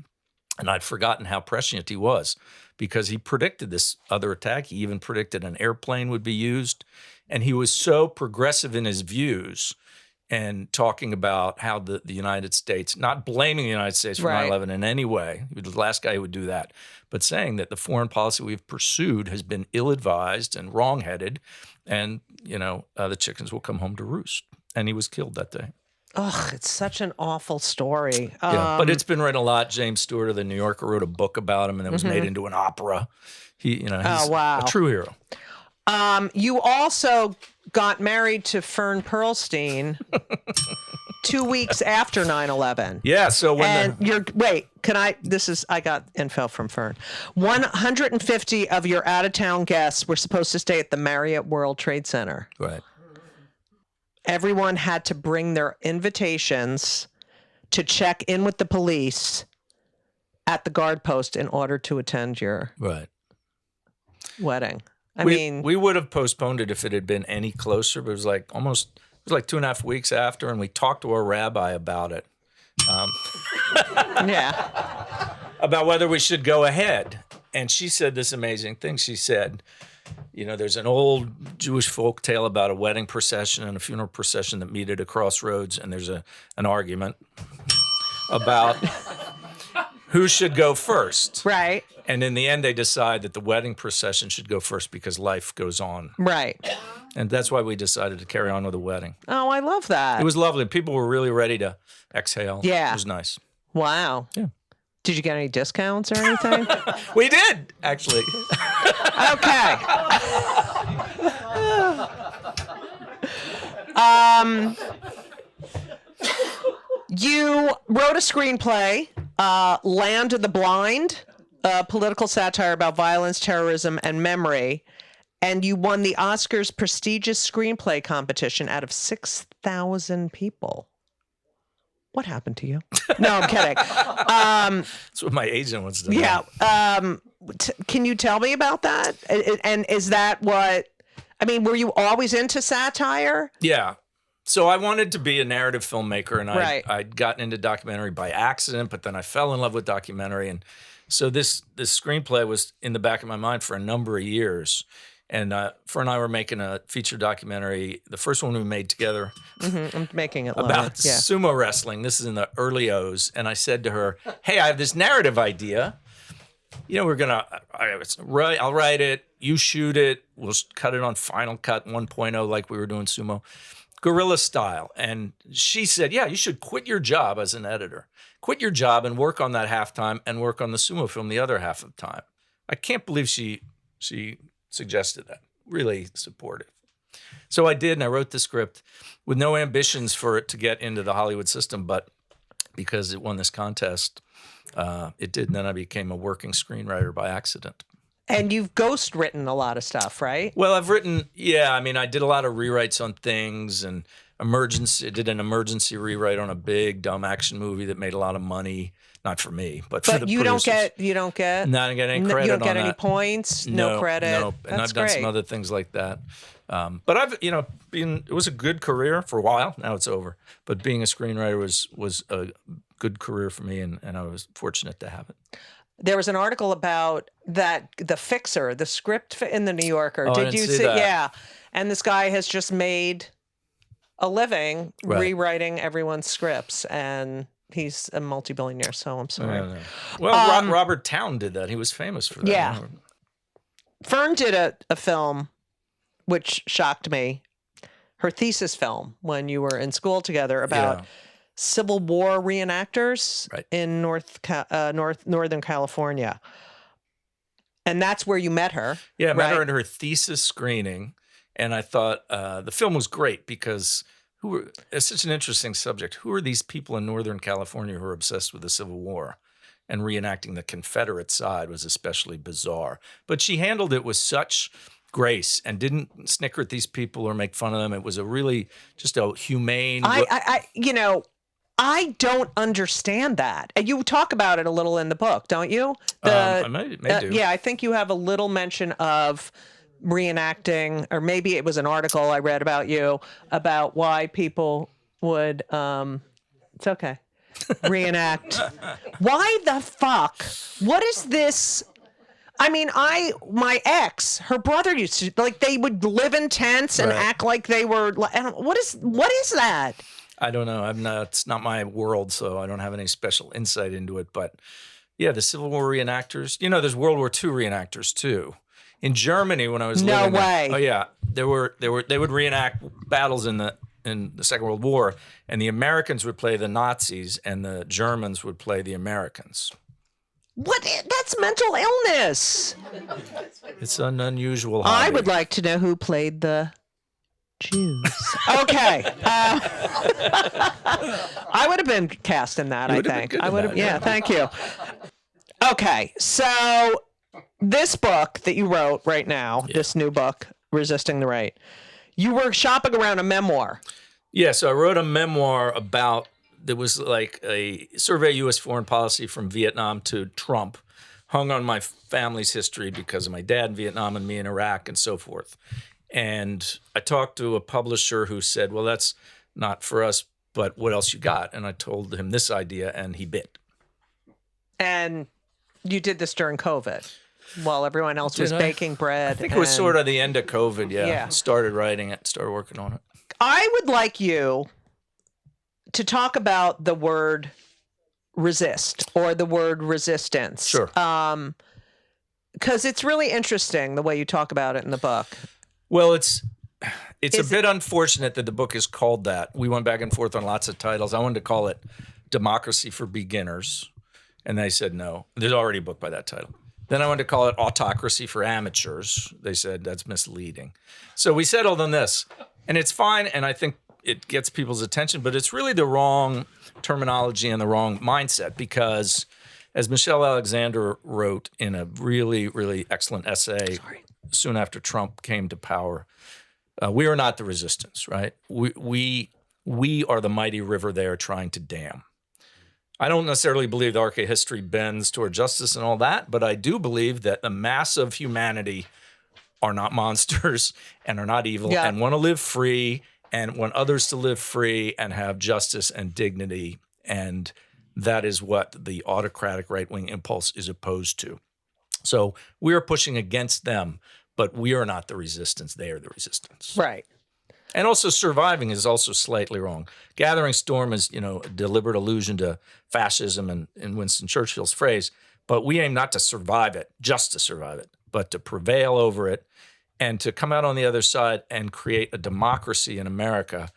And I'd forgotten how prescient he was because he predicted this other attack. He even predicted an airplane would be used. And he was so progressive in his views and talking about how the United States, not blaming the United States for 9/11 in any way. He was the last guy who would do that. But saying that the foreign policy we've pursued has been ill-advised and wrong-headed. And, the chickens will come home to roost. And he was killed that day. Ugh, it's such an awful story. Yeah, but it's been written a lot. James Stewart of The New Yorker wrote a book about him, and it was made into an opera. He's a true hero. You also got married to Fern Pearlstein 2 weeks after 9/11. Yeah, so when I got info from Fern. 150 of your out-of-town guests were supposed to stay at the Marriott World Trade Center. Right. Everyone had to bring their invitations to check in with the police at the guard post in order to attend your wedding. We would have postponed it if it had been any closer, but it was like 2.5 weeks after, and we talked to our rabbi about it. About whether we should go ahead. And she said this amazing thing. She said, there's an old Jewish folk tale about a wedding procession and a funeral procession that meet at a crossroads, and there's an argument about who should go first. Right. And in the end, they decide that the wedding procession should go first because life goes on. Right. And that's why we decided to carry on with the wedding. Oh, I love that. It was lovely. People were really ready to exhale. Yeah. It was nice. Wow. Yeah. Did you get any discounts or anything? We did, actually. Okay. You wrote a screenplay, Land of the Blind, a political satire about violence, terrorism, and memory. And you won the Oscars prestigious screenplay competition out of 6,000 people. What happened to you? No, I'm kidding. That's what my agent wants to know. Yeah. Can you tell me about that? And is that were you always into satire? Yeah. So I wanted to be a narrative filmmaker, and I'd gotten into documentary by accident, but then I fell in love with documentary. And so this screenplay was in the back of my mind for a number of years. And Fern and I were making a feature documentary, the first one we made together. Mm-hmm. I'm making it about sumo wrestling. This is in the early O's. And I said to her, hey, I have this narrative idea. I'll write it, you shoot it, we'll cut it on Final Cut 1.0 like we were doing sumo, guerrilla style. And she said, yeah, you should quit your job as an editor. Quit your job and work on that half time and work on the sumo film the other half of the time. I can't believe she suggested that. Really supportive. So I did, and I wrote the script with no ambitions for it to get into the Hollywood system, but because it won this contest, it did. And then I became a working screenwriter by accident. And you've ghost written a lot of stuff, right? Well, I've written, I did a lot of rewrites on things, and I did an emergency rewrite on a big dumb action movie that made a lot of money. Not for me, but for the producers. You don't get. No, I don't get any credit. You don't get on any that. points. No credit. No, and I've done some other things like that. But I've, it was a good career for a while. Now it's over. But being a screenwriter was a good career for me, and I was fortunate to have it. There was an article about that, The Fixer, the script in the New Yorker. Oh, Did I didn't you see that. Yeah. And this guy has just made a living Right. rewriting everyone's scripts, and he's a multi-billionaire, so I'm sorry. Yeah. Well, Robert Towne did that. He was famous for that. Yeah. Fern did a film which shocked me, her thesis film when you were in school together about Civil War reenactors in Northern California. And that's where you met her. Yeah, I met her in her thesis screening, and I thought the film was great because it's such an interesting subject. Who are these people in Northern California who are obsessed with the Civil War? And reenacting the Confederate side was especially bizarre. But she handled it with such grace and didn't snicker at these people or make fun of them. It was a really just a humane. I don't understand that. And you talk about it a little in the book, don't you? I may do. Yeah, I think you have a little mention of reenacting, or maybe it was an article I read about you about why people would. It's okay. Reenact. Why the fuck? What is this? I mean, my ex, her brother used to, like, they would live in tents and act like they were. What is that? I don't know. It's not my world, so I don't have any special insight into it. But yeah, the Civil War reenactors. You know, there's World War II reenactors too. In Germany, when I was living there, oh yeah, they would reenact battles in the Second World War, and the Americans would play the Nazis, and the Germans would play the Americans. What? That's mental illness. It's an unusual hobby. I would like to know who played the Jews. Okay. I would have been cast in that, I think. I would have. Yeah, thank you. Okay, so this book that you wrote right now, this new book, Resisting the Right, you were shopping around a memoir. Yeah, so I wrote a memoir about, there was like a survey of U.S. foreign policy from Vietnam to Trump, hung on my family's history because of my dad in Vietnam and me in Iraq and so forth. And I talked to a publisher who said, well, that's not for us, but what else you got? And I told him this idea, and he bit. And you did this during COVID while everyone else was baking bread. I think it was sort of the end of COVID, yeah. Started writing it, started working on it. I would like you to talk about the word resist or the word resistance. Sure. Because it's really interesting the way you talk about it in the book. Well, it's a bit unfortunate that the book is called that. We went back and forth on lots of titles. I wanted to call it Democracy for Beginners, and they said no. There's already a book by that title. Then I wanted to call it Autocracy for Amateurs. They said that's misleading. So we settled on this, and it's fine, and I think it gets people's attention, but it's really the wrong terminology and the wrong mindset because, as Michelle Alexander wrote in a really, really excellent essay soon after Trump came to power, we are not the resistance, right? We are the mighty river they are trying to dam. I don't necessarily believe the arc of history bends toward justice and all that, but I do believe that the mass of humanity are not monsters and are not evil and want to live free and want others to live free and have justice and dignity. And that is what the autocratic right-wing impulse is opposed to. So we are pushing against them, but we are not the resistance. They are the resistance. Right. And also surviving is also slightly wrong. Gathering storm is, a deliberate allusion to fascism and in Winston Churchill's phrase, but we aim not to survive it, just to survive it, but to prevail over it and to come out on the other side and create a democracy in America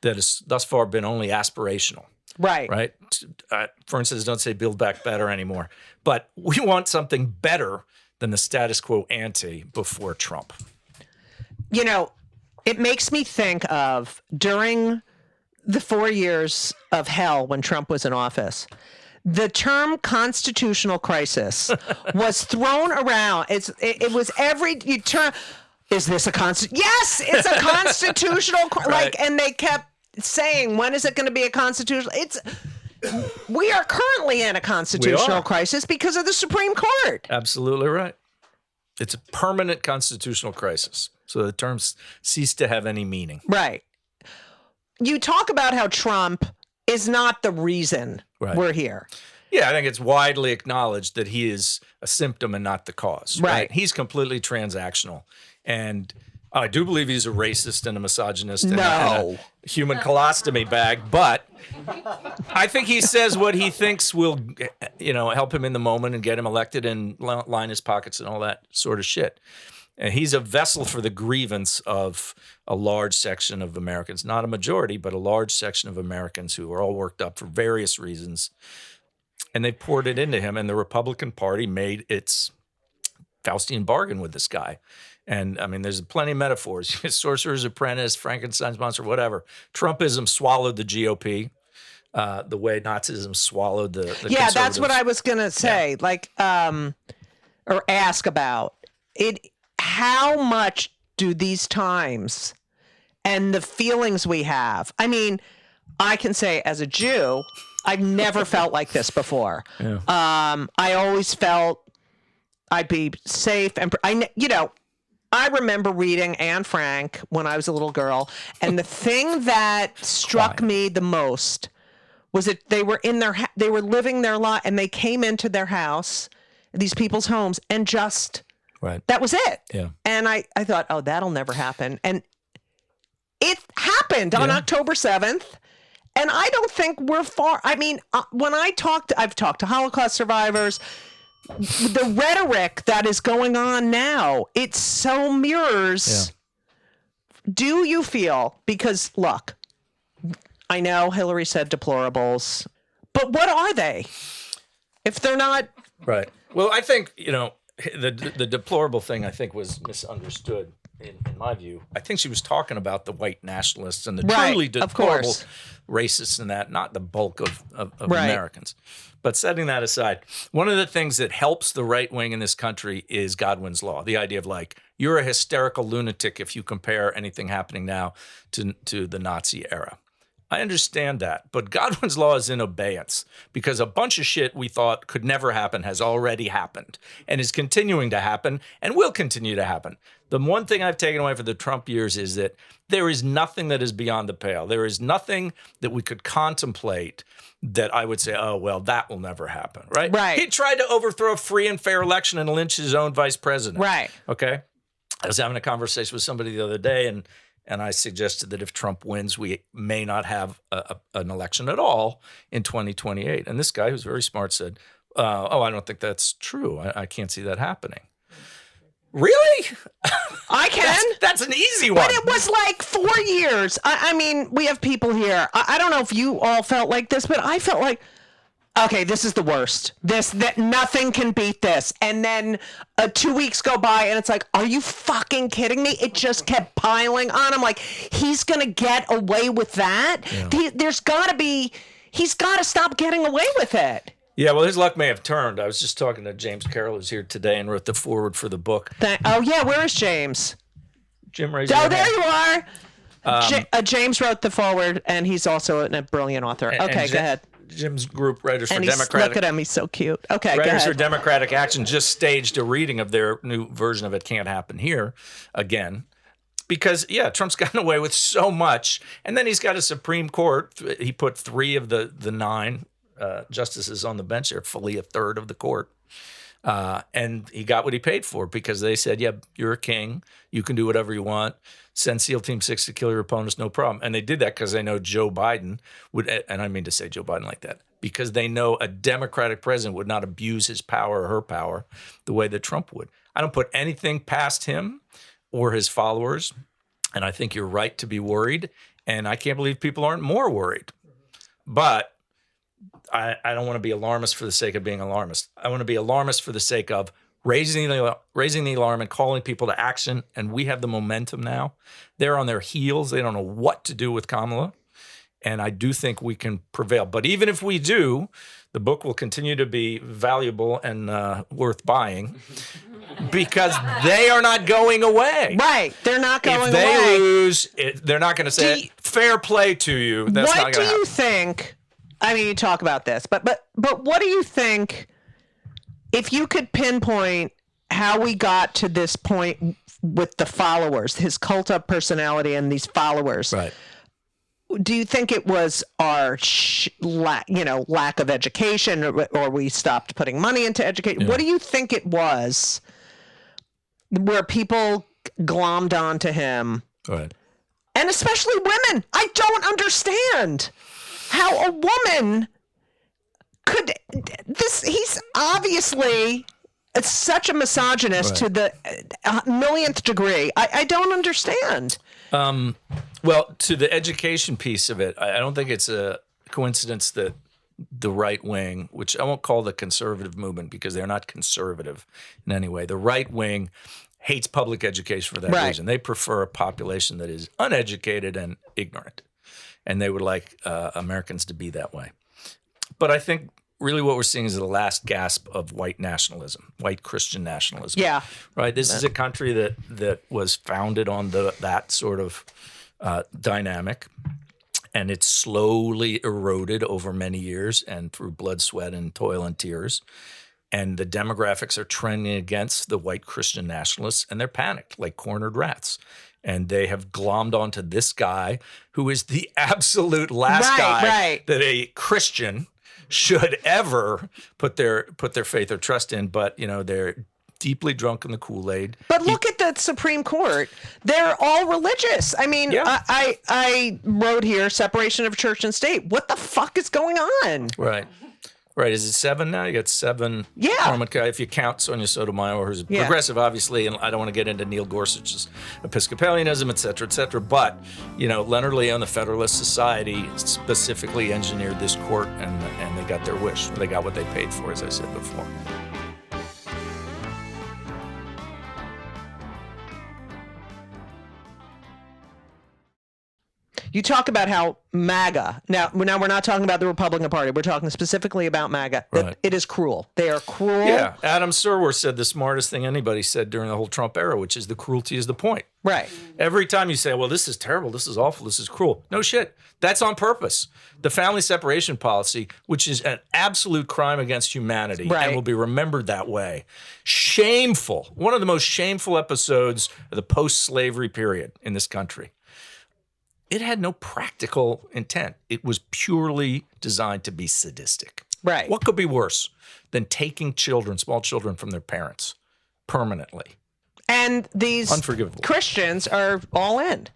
that has thus far been only aspirational. Right. Right. For instance, don't say Build Back Better anymore, but we want something better than the status quo ante before Trump. It makes me think of during the 4 years of hell when Trump was in office, the term constitutional crisis was thrown around. It was you turn. Is this a Yes, it's a constitutional and they kept saying, when is it going to be a constitutional? We are currently in a constitutional crisis because of the Supreme Court. Absolutely right. It's a permanent constitutional crisis. So the terms cease to have any meaning. Right. You talk about how Trump is not the reason we're here. Yeah, I think it's widely acknowledged that he is a symptom and not the cause. Right. He's completely transactional. And I do believe he's a racist and a misogynist and No. a human colostomy bag, but I think he says what he thinks will, help him in the moment and get him elected and line his pockets and all that sort of shit. And he's a vessel for the grievance of a large section of Americans, not a majority, but a large section of Americans who are all worked up for various reasons. And they poured it into him, and the Republican Party made its Faustian bargain with this guy. And I mean, there's plenty of metaphors. Sorcerer's Apprentice, Frankenstein's monster, whatever. Trumpism swallowed the GOP the way Nazism swallowed the Yeah, that's what I was going to say, or ask about. How much do these times and the feelings we have, I mean, I can say as a Jew, I've never felt like this before. Yeah. I always felt I'd be safe. And, I remember reading Anne Frank when I was a little girl. And the thing that struck me the most was that they were they were living their life, and they came into their house, these people's homes, and just, that was it. Yeah. And I thought, oh, that'll never happen. And it happened on October 7th. And I don't think we're far. I mean, when I've talked to Holocaust survivors, the rhetoric that is going on now, it so mirrors. Yeah. Do you feel, because look, I know Hillary said deplorables, but what are they if they're not? Right. Well, I think, the deplorable thing, I think, was misunderstood in my view. I think she was talking about the white nationalists and the truly deplorable racists and that, not the bulk of Americans. But setting that aside, one of the things that helps the right wing in this country is Godwin's law, the idea of you're a hysterical lunatic if you compare anything happening now to the Nazi era. I understand that, but Godwin's law is in abeyance because a bunch of shit we thought could never happen has already happened and is continuing to happen and will continue to happen. The one thing I've taken away from the Trump years is that there is nothing that is beyond the pale. There is nothing that we could contemplate that I would say, oh, well, that will never happen, right? Right. He tried to overthrow a free and fair election and lynch his own vice president. Right. Okay? I was having a conversation with somebody the other day, and I suggested that if Trump wins, we may not have an election at all in 2028. And this guy, who's very smart, said, I don't think that's true. I can't see that happening. Really? I can. That's an easy one. But it was 4 years. I mean, we have people here. I don't know if you all felt like this, but I felt like, okay, this is the worst. That nothing can beat this. And then 2 weeks go by and it's like, are you fucking kidding me? It just kept piling on. I'm like, he's going to get away with that? Yeah. He's got to stop getting away with it. Yeah, well, his luck may have turned. I was just talking to James Carroll, who's here today and wrote the foreword for the book. Where is James? Jim, raise your hand. There you are. James wrote the foreword, and he's also a brilliant author. Okay, go ahead. Jim's group, Writers for Democratic. Democratic. Look at him, he's so cute. Okay, Writers go ahead. for Democratic Action just staged a reading of their new version of It Can't Happen Here again. Because, Trump's gotten away with so much. And then he's got a Supreme Court. He put 3 of the 9 justices on the bench there, fully a third of the court. And he got what he paid for because they said, you're a king. You can do whatever you want. Send SEAL Team 6 to kill your opponents, no problem. And they did that because they know Joe Biden would, and I mean to say Joe Biden like that, because they know a Democratic president would not abuse his power or her power the way that Trump would. I don't put anything past him or his followers. And I think you're right to be worried. And I can't believe people aren't more worried. But I don't want to be alarmist for the sake of being alarmist. I want to be alarmist for the sake of raising the alarm and calling people to action. And we have the momentum now. They're on their heels. They don't know what to do with Kamala. And I do think we can prevail. But even if we do, the book will continue to be valuable and worth buying because they are not going away. Right. They're not going away. If they lose, they're not going to say, fair play to you. That's not going to happen. What do you think? I mean, you talk about this, but what do you think, if you could pinpoint how we got to this point with the followers, his cult of personality and these followers? Right. Do you think it was our lack of education, or we stopped putting money into education? Yeah. What do you think it was where people like glommed onto him. Right. And especially women. I don't understand how a woman could he's obviously such a misogynist to the millionth degree. I don't understand. Well, to the education piece of it, I don't think it's a coincidence that the right wing, which I won't call the conservative movement because they're not conservative in any way, the right wing hates public education for that reason. They prefer a population that is uneducated and ignorant, and they would like Americans to be that way. But I think really what we're seeing is the last gasp of white nationalism, white Christian nationalism. Yeah. Right? This is a country that was founded on that sort of dynamic, and it's slowly eroded over many years and through blood, sweat, and toil and tears. And the demographics are trending against the white Christian nationalists, and they're panicked like cornered rats. And they have glommed onto this guy who is the absolute last guy that a Christian should ever put their faith or trust in. But, they're deeply drunk in the Kool-Aid. But look at the Supreme Court. They're all religious. I mean, I wrote here, separation of church and state. What the fuck is going on? Right. Is it 7 now? You got 7. Yeah. If you count Sonia Sotomayor, who's progressive, obviously, and I don't want to get into Neil Gorsuch's Episcopalianism, et cetera, but, Leonard Leo, the Federalist Society, specifically engineered this court, and they got their wish. They got what they paid for, as I said before. You talk about how MAGA, now we're not talking about the Republican Party, we're talking specifically about MAGA, that it is cruel. They are cruel. Yeah, Adam Serwer said the smartest thing anybody said during the whole Trump era, which is the cruelty is the point. Right. Every time you say, well, this is terrible, this is awful, this is cruel. No shit. That's on purpose. The family separation policy, which is an absolute crime against humanity and will be remembered that way. Shameful. One of the most shameful episodes of the post-slavery period in this country. It had no practical intent. It was purely designed to be sadistic. Right. What could be worse than taking children, small children, from their parents permanently? And these unforgivable Christians are all in.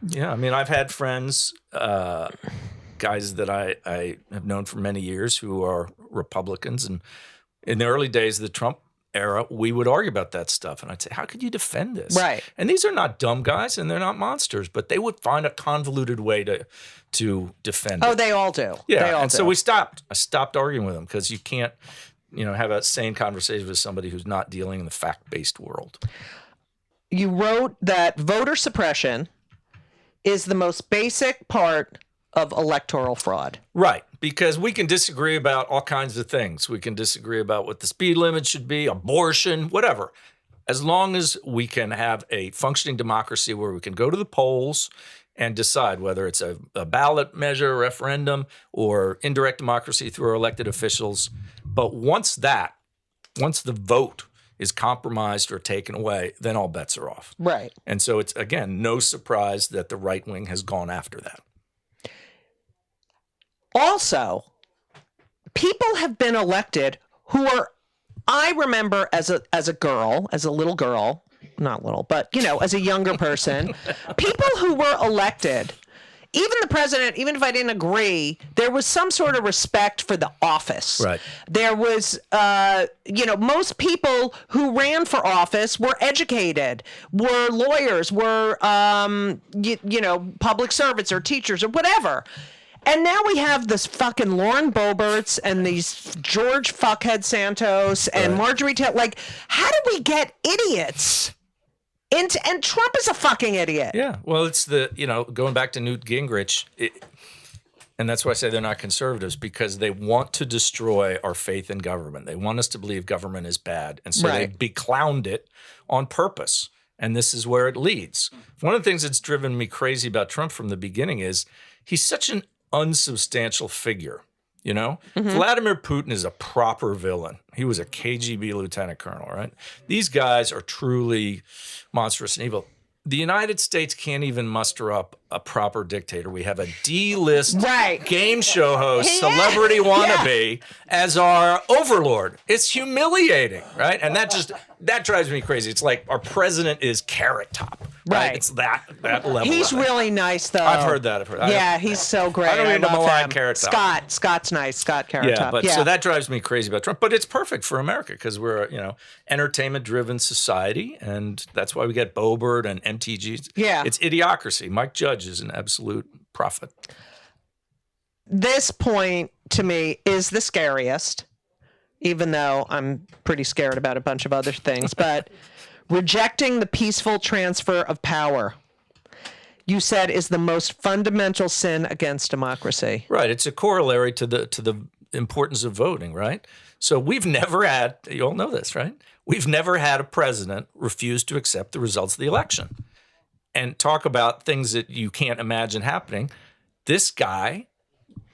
Yeah, I mean, I've had friends, guys that I have known for many years who are Republicans, and in the early days of the Trump era, we would argue about that stuff. And I'd say, how could you defend this? Right. And these are not dumb guys and they're not monsters, but they would find a convoluted way to defend it. Oh, they all do. Yeah. They all and do. so I stopped arguing with them because you can't, have a sane conversation with somebody who's not dealing in the fact-based world. You wrote that voter suppression is the most basic part of electoral fraud. Right, because we can disagree about all kinds of things. We can disagree about what the speed limit should be, abortion, whatever. As long as we can have a functioning democracy where we can go to the polls and decide whether it's a ballot measure, referendum, or indirect democracy through our elected officials. But once the vote is compromised or taken away, then all bets are off. Right. And so it's, again, no surprise that the right wing has gone after that. Also, people have been elected who are, I remember as a little girl, not little, but, as a younger person, people who were elected, even the president, even if I didn't agree, there was some sort of respect for the office. Right. There was, most people who ran for office were educated, were lawyers, were, public servants or teachers or whatever. And now we have this fucking Lauren Boeberts and these George Fuckhead Santos and Marjorie Taylor. Like, how do we get idiots? And Trump is a fucking idiot. Yeah. Well, it's going back to Newt Gingrich, and that's why I say they're not conservatives, because they want to destroy our faith in government. They want us to believe government is bad. And so they beclowned it on purpose. And this is where it leads. One of the things that's driven me crazy about Trump from the beginning is he's such an unsubstantial figure, Vladimir Putin is a proper villain. He was a KGB lieutenant colonel, right? These guys are truly monstrous and evil. The United States can't even muster up a proper dictator. We have a D-list Right. game show host, He is. celebrity wannabe as our overlord. It's humiliating, right? And that drives me crazy. It's like our president is Carrot Top, right? Right. It's that level. He's of it. really nice, though. I've heard that. Yeah, he's so great. I don't mean to love malign him. Carrot Top. Scott's nice. Scott Carrot Top. But so that drives me crazy about Trump. But it's perfect for America because we're entertainment-driven society, and that's why we get Boebert and MTG. Yeah. It's idiocracy. Mike Judge is an absolute prophet. This point to me is the scariest, even though I'm pretty scared about a bunch of other things. But rejecting the peaceful transfer of power, you said, is the most fundamental sin against democracy. Right. It's a corollary to the importance of voting, right? So we've never had, you all know this, right? We've never had a president refuse to accept the results of the election. And talk about things that you can't imagine happening. This guy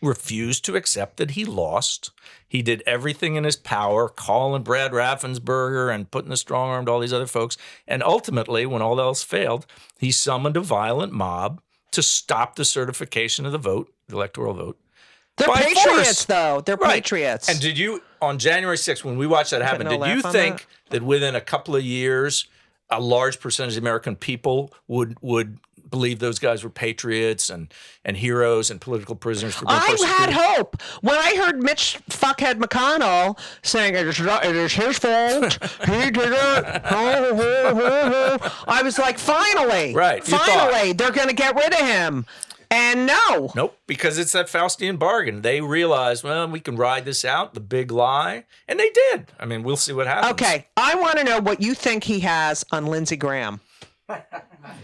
refused to accept that he lost. He did everything in his power, calling Brad Raffensperger and putting a strong arm to all these other folks. And ultimately, when all else failed, he summoned a violent mob to stop the certification of the vote, the electoral vote. They're by patriots, force. though. They're Right. patriots. And did you, on January 6th, when we watched that happen, no did you laugh on think that within a couple of years, a large percentage of American people would believe those guys were patriots and heroes and political prisoners for being I persecuted? had hope when I heard Mitch fuckhead McConnell saying it is his fault. He did it. I was like, finally, Right, you finally, they're going to get rid of him. And no. Nope, because it's that Faustian bargain. They realized, well, we can ride this out, the big lie, and they did. I mean, we'll see what happens. Okay, I want to know what you think he has on Lindsey Graham.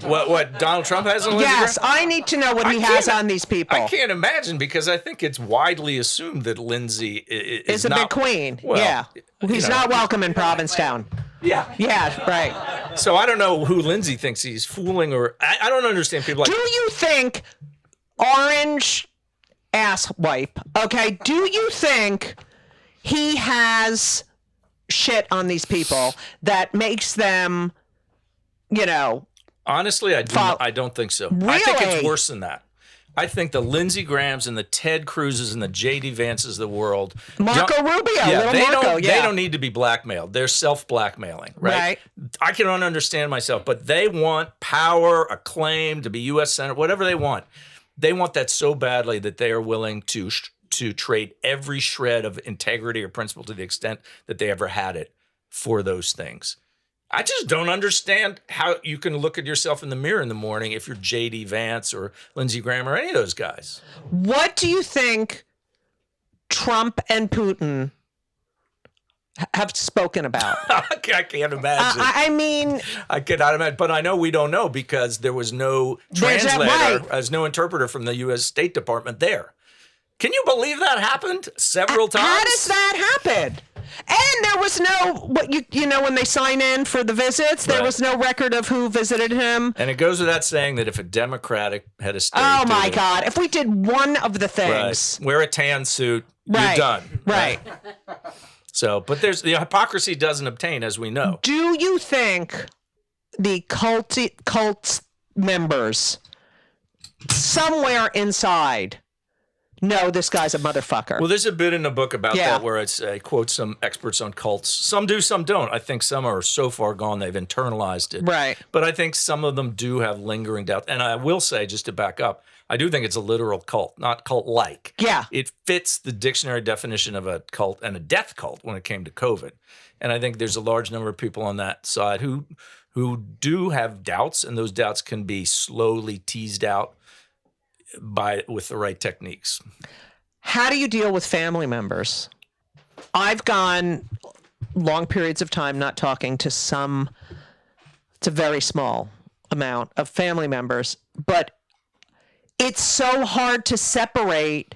What Donald Trump has on Lindsey Yes, Graham? I need to know what he has on these people. I can't imagine because I think it's widely assumed that Lindsey is a not, big queen. Well, yeah. He's you know. not welcome in Provincetown. Yeah. Yeah, right. So I don't know who Lindsey thinks he's fooling, or I don't understand people like. Do you think orange ass wipe, okay, do you think he has shit on these people that makes them, Honestly, I don't think so. I think it's Really? worse than that. I think the Lindsey Grahams and the Ted Cruzes and the J.D. Vances of the world. Marco don't- Rubio, yeah, little they Marco, don't, yeah. They don't need to be blackmailed. They're self-blackmailing, right? Right. I cannot understand myself, but they want power, acclaim, to be U.S. Senator, whatever they want. They want that so badly that they are willing to trade every shred of integrity or principle to the extent that they ever had it for those things. I just don't understand how you can look at yourself in the mirror in the morning if you're J.D. Vance or Lindsey Graham or any of those guys. What do you think Trump and Putin have spoken about? I can't imagine. I mean, I cannot imagine, but I know we don't know because there was no There's that translator, right. there's no interpreter from the U.S. State Department there. Can you believe that happened several times? how does that happen? And there was no, when they sign in for the visits, there Right. was no record of who visited him. And it goes without saying that if a Democratic head of state Oh my did it, God! If we did one of the right, things, wear a tan suit, right, you're done. right? So, but there's the hypocrisy doesn't obtain, as we know. Do you think the cult members somewhere inside know this guy's a motherfucker? Well, there's a bit in the book about Yeah. that where it's quote some experts on cults. Some do, some don't. I think some are so far gone they've internalized it. Right. But I think some of them do have lingering doubt. And I will say, just to back up, I do think it's a literal cult, not cult-like. Yeah. It fits the dictionary definition of a cult and a death cult when it came to COVID. And I think there's a large number of people on that side who do have doubts, and those doubts can be slowly teased out with the right techniques. How do you deal with family members? I've gone long periods of time not talking to some, it's a very small amount of family members, but it's so hard to separate.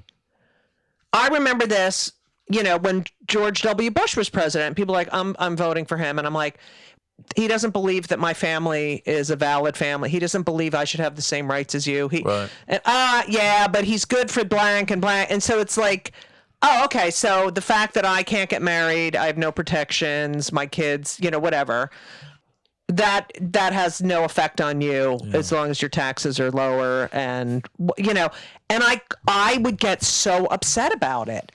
I remember this, when George W. Bush was president, people were like, I'm voting for him. And I'm like, he doesn't believe that my family is a valid family. He doesn't believe I should have the same rights as you. Right. Yeah, but he's good for blank and blank. And so it's like, oh, okay. So the fact that I can't get married, I have no protections, my kids, whatever. that has no effect on you as long as your taxes are lower, and and I would get so upset about it.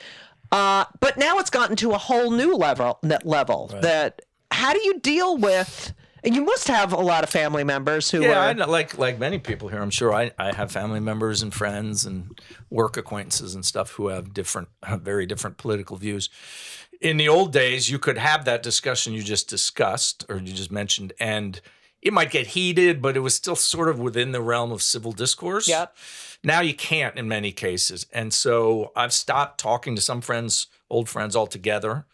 But now it's gotten to a whole new level Right. that how do you deal with? And you must have a lot of family members who Yeah, are I know, like many people here, I'm sure I have family members and friends and work acquaintances and stuff who have very different political views. In the old days, you could have that discussion you just discussed or you just mentioned, and it might get heated, but it was still sort of within the realm of civil discourse. Yep. Now you can't in many cases. And so I've stopped talking to some friends, old friends altogether,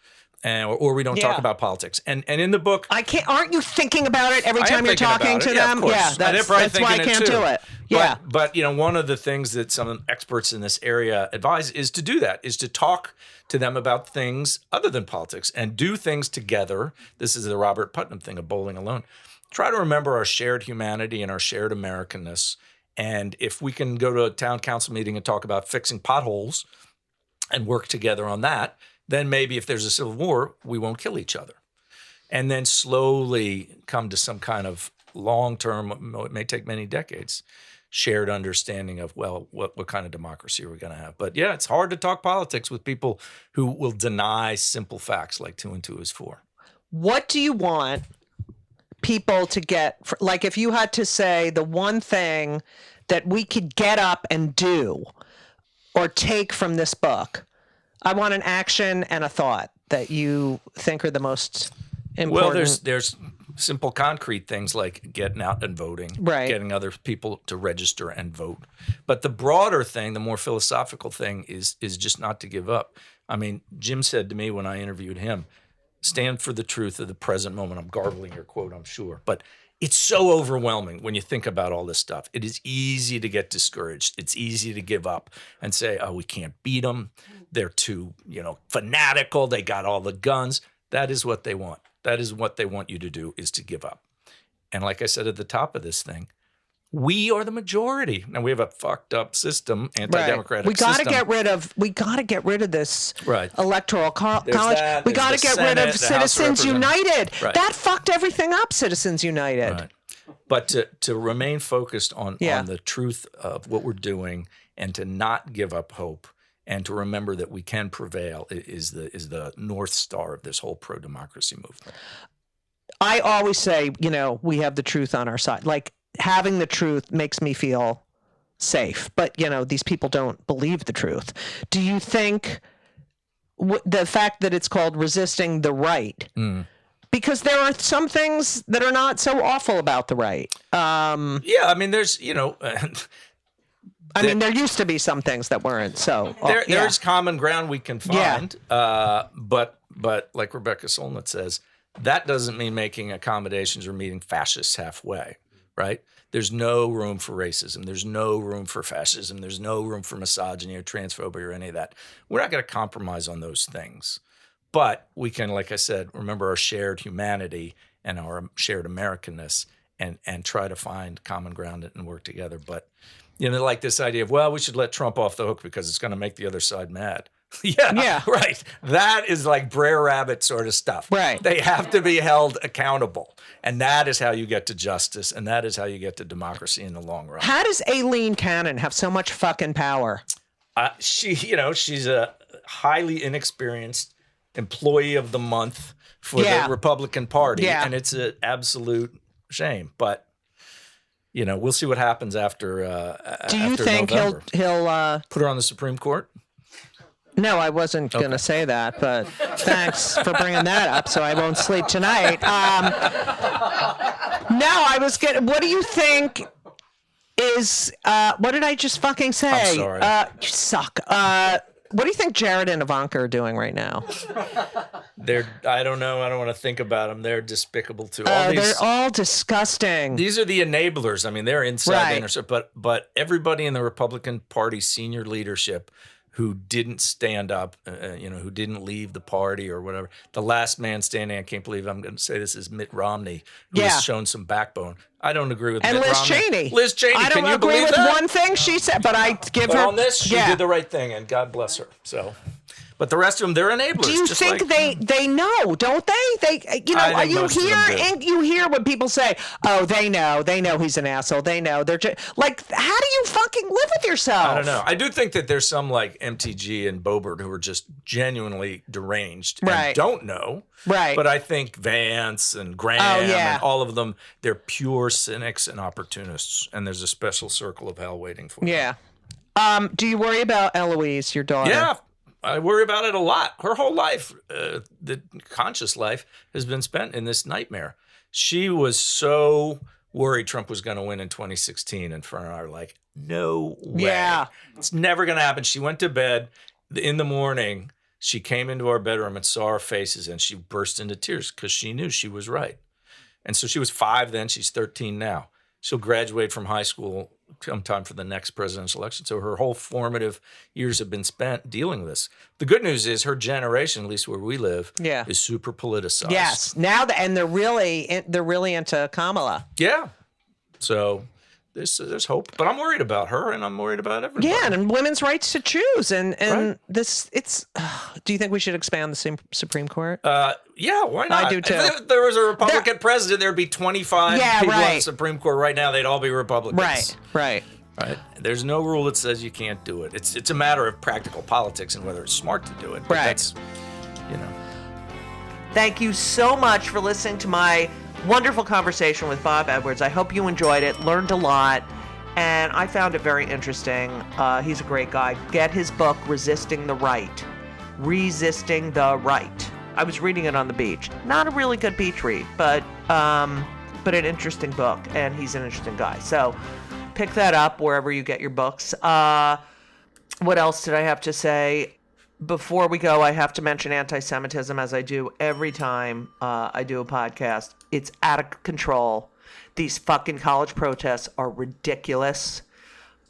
or we don't talk Yeah. about politics. And in the book, I can't. Aren't you thinking about it every I am time you're thinking talking about to it. Yeah, them? of course. Yeah, And they're that's probably why I thinking it can't too. do it. Yeah. But one of the things that some experts in this area advise is to do that, is to talk to them about things other than politics and do things together. This is the Robert Putnam thing of bowling alone. Try to remember our shared humanity and our shared Americanness. And if we can go to a town council meeting and talk about fixing potholes and work together on that, then maybe if there's a civil war, we won't kill each other. And then slowly come to some kind of long-term, it may take many decades, shared understanding of, well, what kind of democracy are we going to have? But yeah, it's hard to talk politics with people who will deny simple facts like 2 and 2 is 4. What do you want people to get? Like, if you had to say the one thing that we could get up and do or take from this book, I want an action and a thought that you think are the most important. Well, there's simple concrete things like getting out and voting, Right. getting other people to register and vote. But the broader thing, the more philosophical thing is just not to give up. I mean, Jim said to me when I interviewed him, stand for the truth of the present moment. I'm garbling your quote, I'm sure. But it's so overwhelming when you think about all this stuff. It is easy to get discouraged. It's easy to give up and say, oh, we can't beat them. They're too, fanatical. They got all the guns. That is what they want. That is what they want you to do, is to give up. And like I said at the top of this thing, we are the majority. Now we have a fucked up system, anti-democratic We got to system. get rid of this Right. electoral college. that, We there's got to the get rid Senate, of the House of Citizens United. Right. That fucked everything up, Citizens United. Right. But to remain focused on Yeah. the truth of what we're doing and to not give up hope and to remember that we can prevail is the North Star of this whole pro-democracy movement. I always say, we have the truth on our side. Like, having the truth makes me feel safe. But, these people don't believe the truth. Do you think the fact that it's called resisting the right, because there are some things that are not so awful about the right. Yeah, I mean, there's, I mean, there used to be some things that weren't so. there's common ground we can find. But like Rebecca Solnit says, that doesn't mean making accommodations or meeting fascists halfway, right? There's no room for racism. There's no room for fascism. There's no room for misogyny or transphobia or any of that. We're not going to compromise on those things. But we can, like I said, remember our shared humanity and our shared Americanness and try to find common ground and work together. But, like this idea of, well, we should let Trump off the hook because it's going to make the other side mad. Yeah, right. That is like Brer Rabbit sort of stuff. Right. They have to be held accountable. And that is how you get to justice. And that is how you get to democracy in the long run. How does Aileen Cannon have so much fucking power? She's a highly inexperienced employee of the month for the Republican Party. Yeah. And it's an absolute shame. But, we'll see what happens after Do you after think November. he'll Put her on the Supreme Court? No, I wasn't going to say that, but thanks for bringing that up, so I won't sleep tonight. What do you think is, what did I just fucking say? I'm sorry. You suck. What do you think Jared and Ivanka are doing right now? I don't know. I don't want to think about them. They're despicable too. They're all disgusting. These are the enablers. I mean, they're inside Right. the inner circle, but everybody in the Republican Party senior leadership who didn't stand up, who didn't leave the party or whatever. The last man standing, I can't believe I'm going to say this, is Mitt Romney, who has shown some backbone. I don't agree with and Mitt Liz Romney. Cheney. Liz Cheney, I don't can you agree believe with that? one thing she said, but I give But her. on this, she did the right thing, and God bless her. So, But the rest of them, they're enablers. Do you just think like, they know, don't they? I think most of them do. And you hear when people say, oh, they know he's an asshole. They know. They're just like, how do you fucking live with yourself? I don't know. I do think that there's some like MTG and Boebert who are just genuinely deranged and Right. don't know. Right. But I think Vance and Graham yeah. and all of them, they're pure cynics and opportunists. And there's a special circle of hell waiting for them. Yeah. Do you worry about Eloise, your daughter? Yeah. I worry about it a lot. Her whole life, the conscious life, has been spent in this nightmare. She was so worried Trump was going to win in 2016, and Fern and I were like, no way. Yeah. It's never going to happen. She went to bed in the morning. She came into our bedroom and saw our faces, and she burst into tears because she knew she was right. And so she was 5 then. She's 13 now. She'll graduate from high school sometime for the next presidential election. So her whole formative years have been spent dealing with this. The good news is her generation, at least where we live, is super politicized. Yes. Now and they're really into Kamala. Yeah. So there's hope, but I'm worried about her, and I'm worried about everybody. Yeah, and women's rights to choose, and Right. this it's. Do you think we should expand the Supreme Court? Yeah, why not? I do, too. If there was a Republican president, there'd be 25 people on the Supreme Court right now. They'd all be Republicans. Right. There's no rule that says you can't do it. It's a matter of practical politics and whether it's smart to do it. But that's, Thank you so much for listening to my wonderful conversation with Bob Edwards. I hope you enjoyed it, learned a lot, and I found it very interesting. He's a great guy. Get his book, Resisting the Right. Resisting the Right. I was reading it on the beach. Not a really good beach read, but an interesting book, and he's an interesting guy. So pick that up wherever you get your books. What else did I have to say? Before we go, I have to mention anti-Semitism, as I do every time I do a podcast. It's out of control. These fucking college protests are ridiculous.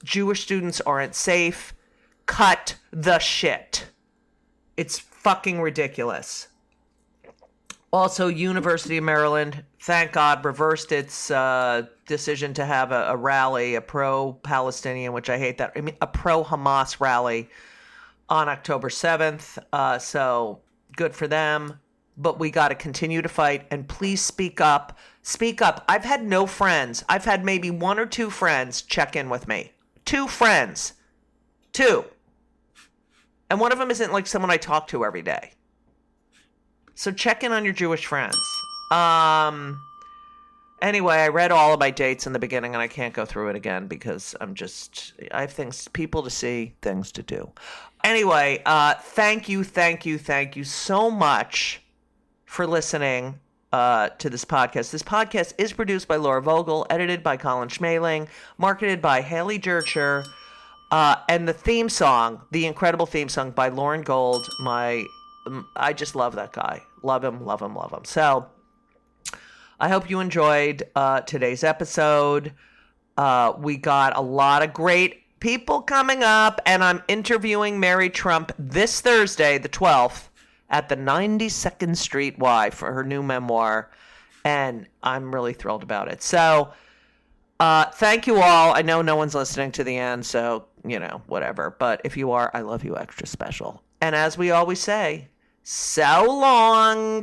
Jewish students aren't safe. Cut the shit. It's fucking ridiculous. Also, University of Maryland, thank God, reversed its decision to have a rally, a pro-Palestinian, which I hate that. I mean, a pro-Hamas rally on October 7th. So good for them. But we got to continue to fight. And please speak up. Speak up. I've had no friends. I've had maybe 1 or 2 friends check in with me. 2 friends. 2. And one of them isn't like someone I talk to every day. So check in on your Jewish friends. Anyway, I read all of my dates in the beginning, and I can't go through it again because I have people to see, things to do. Anyway, thank you so much for listening to this podcast. This podcast is produced by Laura Vogel, edited by Colin Schmaling, marketed by Haley Jercher, and the theme song, the incredible theme song by Lauren Gold. I just love that guy. Love him. So I hope you enjoyed today's episode. We got a lot of great people coming up, and I'm interviewing Mary Trump this Thursday, the 12th, at the 92nd Street Y for her new memoir, and I'm really thrilled about it. So thank you all. I know no one's listening to the end, so, whatever. But if you are, I love you extra special. And as we always say, so long.